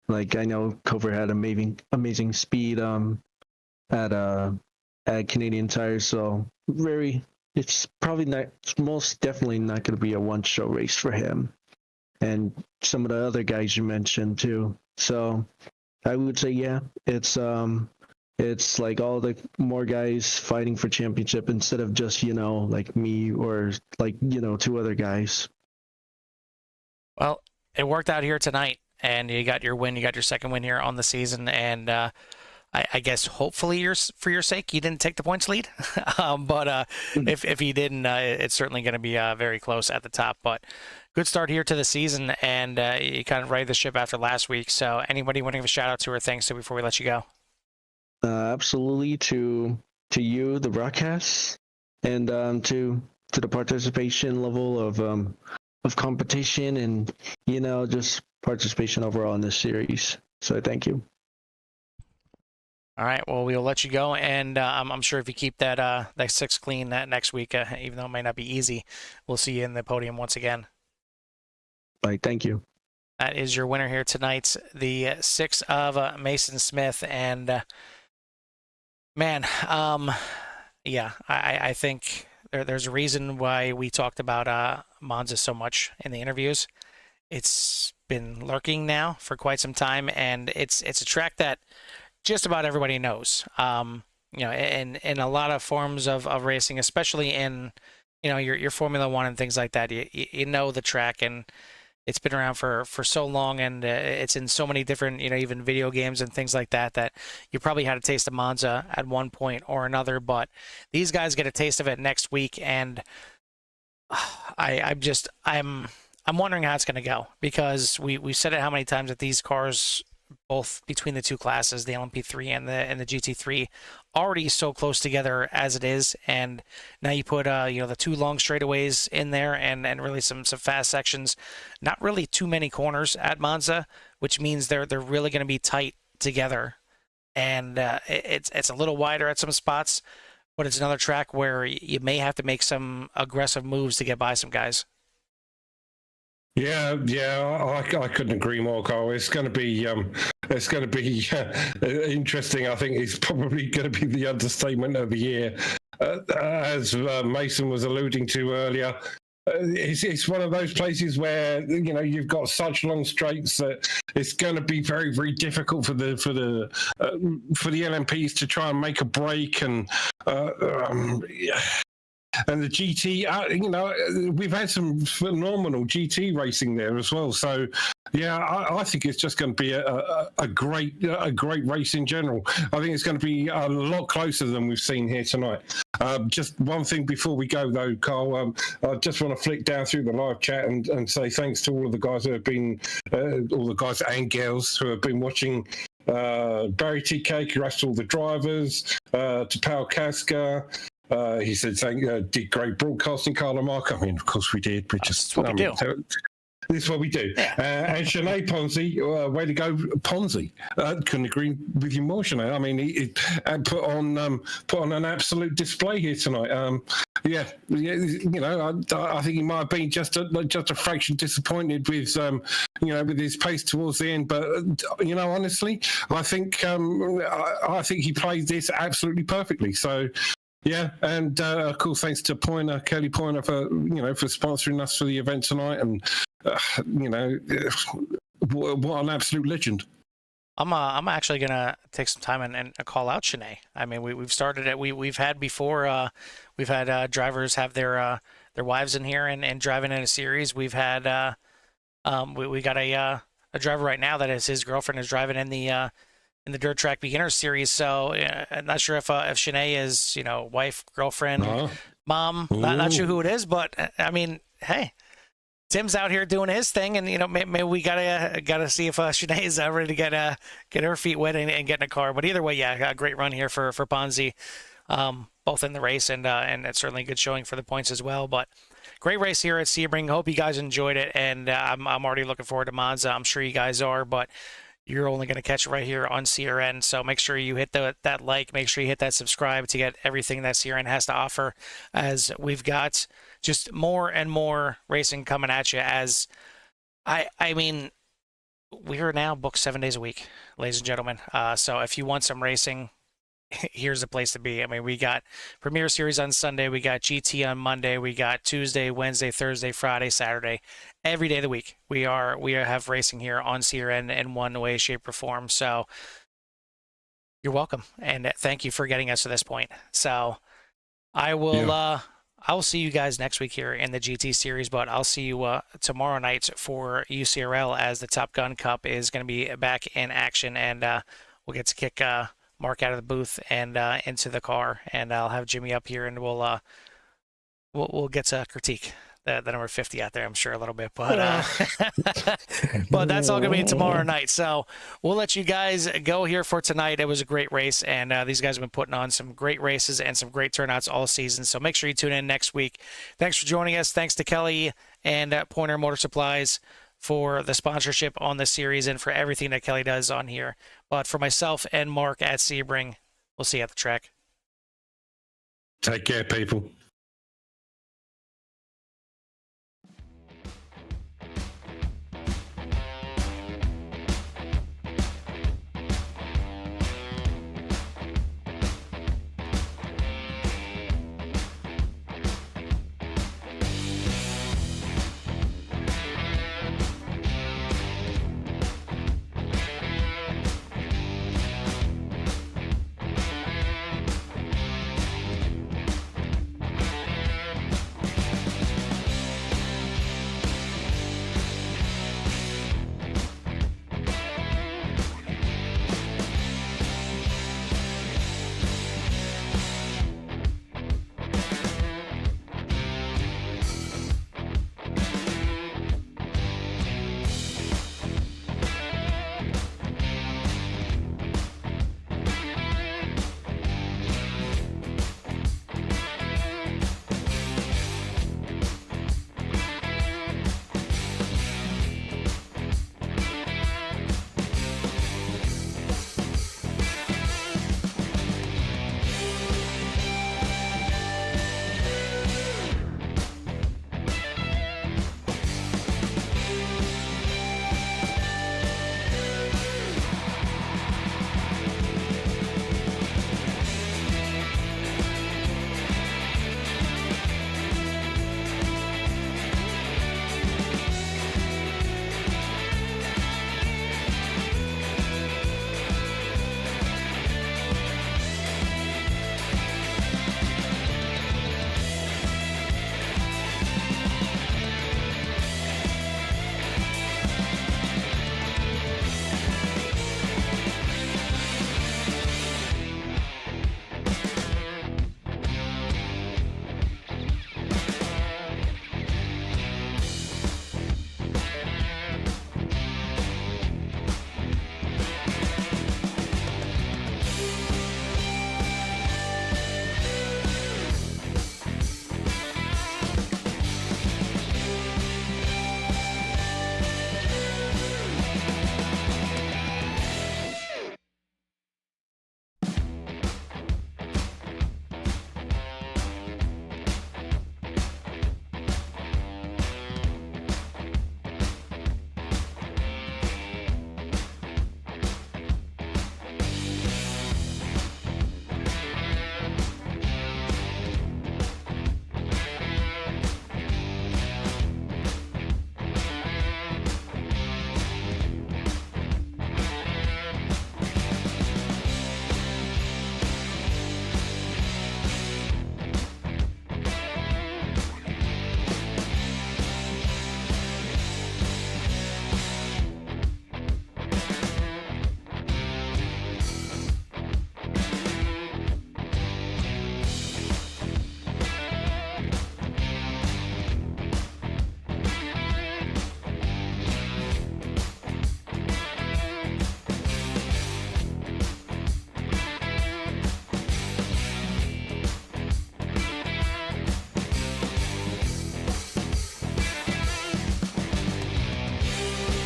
Like, I know Cover had amazing speed at Canadian Tire, so it's most definitely not going to be a one-show race for him, and some of the other guys you mentioned too. So I would say, yeah, it's like all the more guys fighting for championship instead of just, you know, like me or like, you know, 2 other guys. Well, it worked out here tonight, and you got your win. You got your second win here on the season, and I guess hopefully for your sake you didn't take the points lead. But if you didn't, it's certainly going to be very close at the top. But good start here to the season, and you kind of righted the ship after last week. So anybody want to give a shout out to or thanks to before we let you go? Absolutely to you, the broadcast, and to the participation level of competition, and, you know, just participation overall in this series. So thank you. All right, well, we'll let you go, and I'm sure if you keep that 6 clean that next week, even though it might not be easy, we'll see you in the podium once again. All right, thank you. That is your winner here tonight, the 6 of Mason Smith, and man, yeah, I think there's a reason why we talked about Monza so much in the interviews. It's been lurking now for quite some time, and it's a track that just about everybody knows. You know, in a lot of forms of racing, especially in, you know, your Formula One and things like that, you know the track, and it's been around for so long, and it's in so many different, you know, even video games and things like that, that you probably had a taste of Monza at one point or another. But these guys get a taste of it next week, and I'm wondering how it's going to go, because we said it how many times that these cars, both between the 2 classes, the LMP3 and the GT3, already so close together as it is, and now you put you know, the 2 long straightaways in there, and really some fast sections, not really too many corners at Monza, which means they're really going to be tight together, and it's a little wider at some spots, but it's another track where you may have to make some aggressive moves to get by some guys. Yeah, I couldn't agree more, Carl. It's going to be interesting. I think it's probably going to be the understatement of the year, as Mason was alluding to earlier. It's one of those places where, you know, you've got such long straights that it's going to be very, very difficult for the LMPs to try and make a break, and and the GT, you know, we've had some phenomenal GT racing there as well. So, yeah, I think it's just going to be a great race in general. I think it's going to be a lot closer than we've seen here tonight. Just one thing before we go, though, Carl, I just want to flick down through the live chat and say thanks to all of the guys who have been, all the guys and girls who have been watching. Barry TK, congrats to all the drivers, to Pal Casca. He said, did great broadcasting, Carlo Mark. I mean, of course we did. We just, That's what we do. This is what we do. And Sinead Ponzi, way to go, Ponzi. Couldn't agree with you more, Sinead. I mean, he put on an absolute display here tonight. Yeah, you know, I think he might have been just a fraction disappointed with, you know, with his pace towards the end. But you know, honestly, I think he played this absolutely perfectly. So. Yeah, and of course, thanks to Kelly Pointer, for sponsoring us for the event tonight, and you know, what an absolute legend. I'm actually gonna take some time and call out Shanae. I mean, we've started it. We've had before. We've had drivers have their wives in here and driving in a series. We've had we got a driver right now that is his girlfriend is driving in the Dirt Track Beginner Series. So I'm not sure if Shanae is wife, girlfriend, mom. Not sure who it is, but I mean, hey. Tim's out here doing his thing, and maybe we gotta see if Shanae is ready to get her feet wet and get in a car. But either way, yeah, a great run here for Ponzi, both in the race and it's certainly a good showing for the points as well. But great race here at Sebring. Hope you guys enjoyed it, and I'm already looking forward to Monza. I'm sure you guys are, but you're only going to catch it right here on CRN. So make sure you hit that like, make sure you hit that subscribe to get everything that CRN has to offer, as we've got just more and more racing coming at you. As I mean, we are now booked 7 days a week, ladies and gentlemen. So if you want some racing, here's the place to be. I mean, we got Premier Series on Sunday, we got GT on Monday, we got Tuesday, Wednesday, Thursday, Friday, Saturday, every day of the week. We have racing here on CRN in one way, shape, or form. So you're welcome, and thank you for getting us to this point. So I will see you guys next week here in the GT series, but I'll see you tomorrow night for UCRL, as the Top Gun Cup is going to be back in action, and we'll get to kick Mark out of the booth and into the car, and I'll have Jimmy up here, and we'll get to critique the number 50 out there, I'm sure, a little bit, but but that's all gonna be tomorrow night. So we'll let you guys go here for tonight. It was a great race, and these guys have been putting on some great races and some great turnouts all season. So make sure you tune in next week. Thanks for joining us. Thanks to Kelly and Pointer Motor Supplies for the sponsorship on this series and for everything that Kelly does on here. But for myself and Mark at Sebring, we'll see you at the track. Take care, people.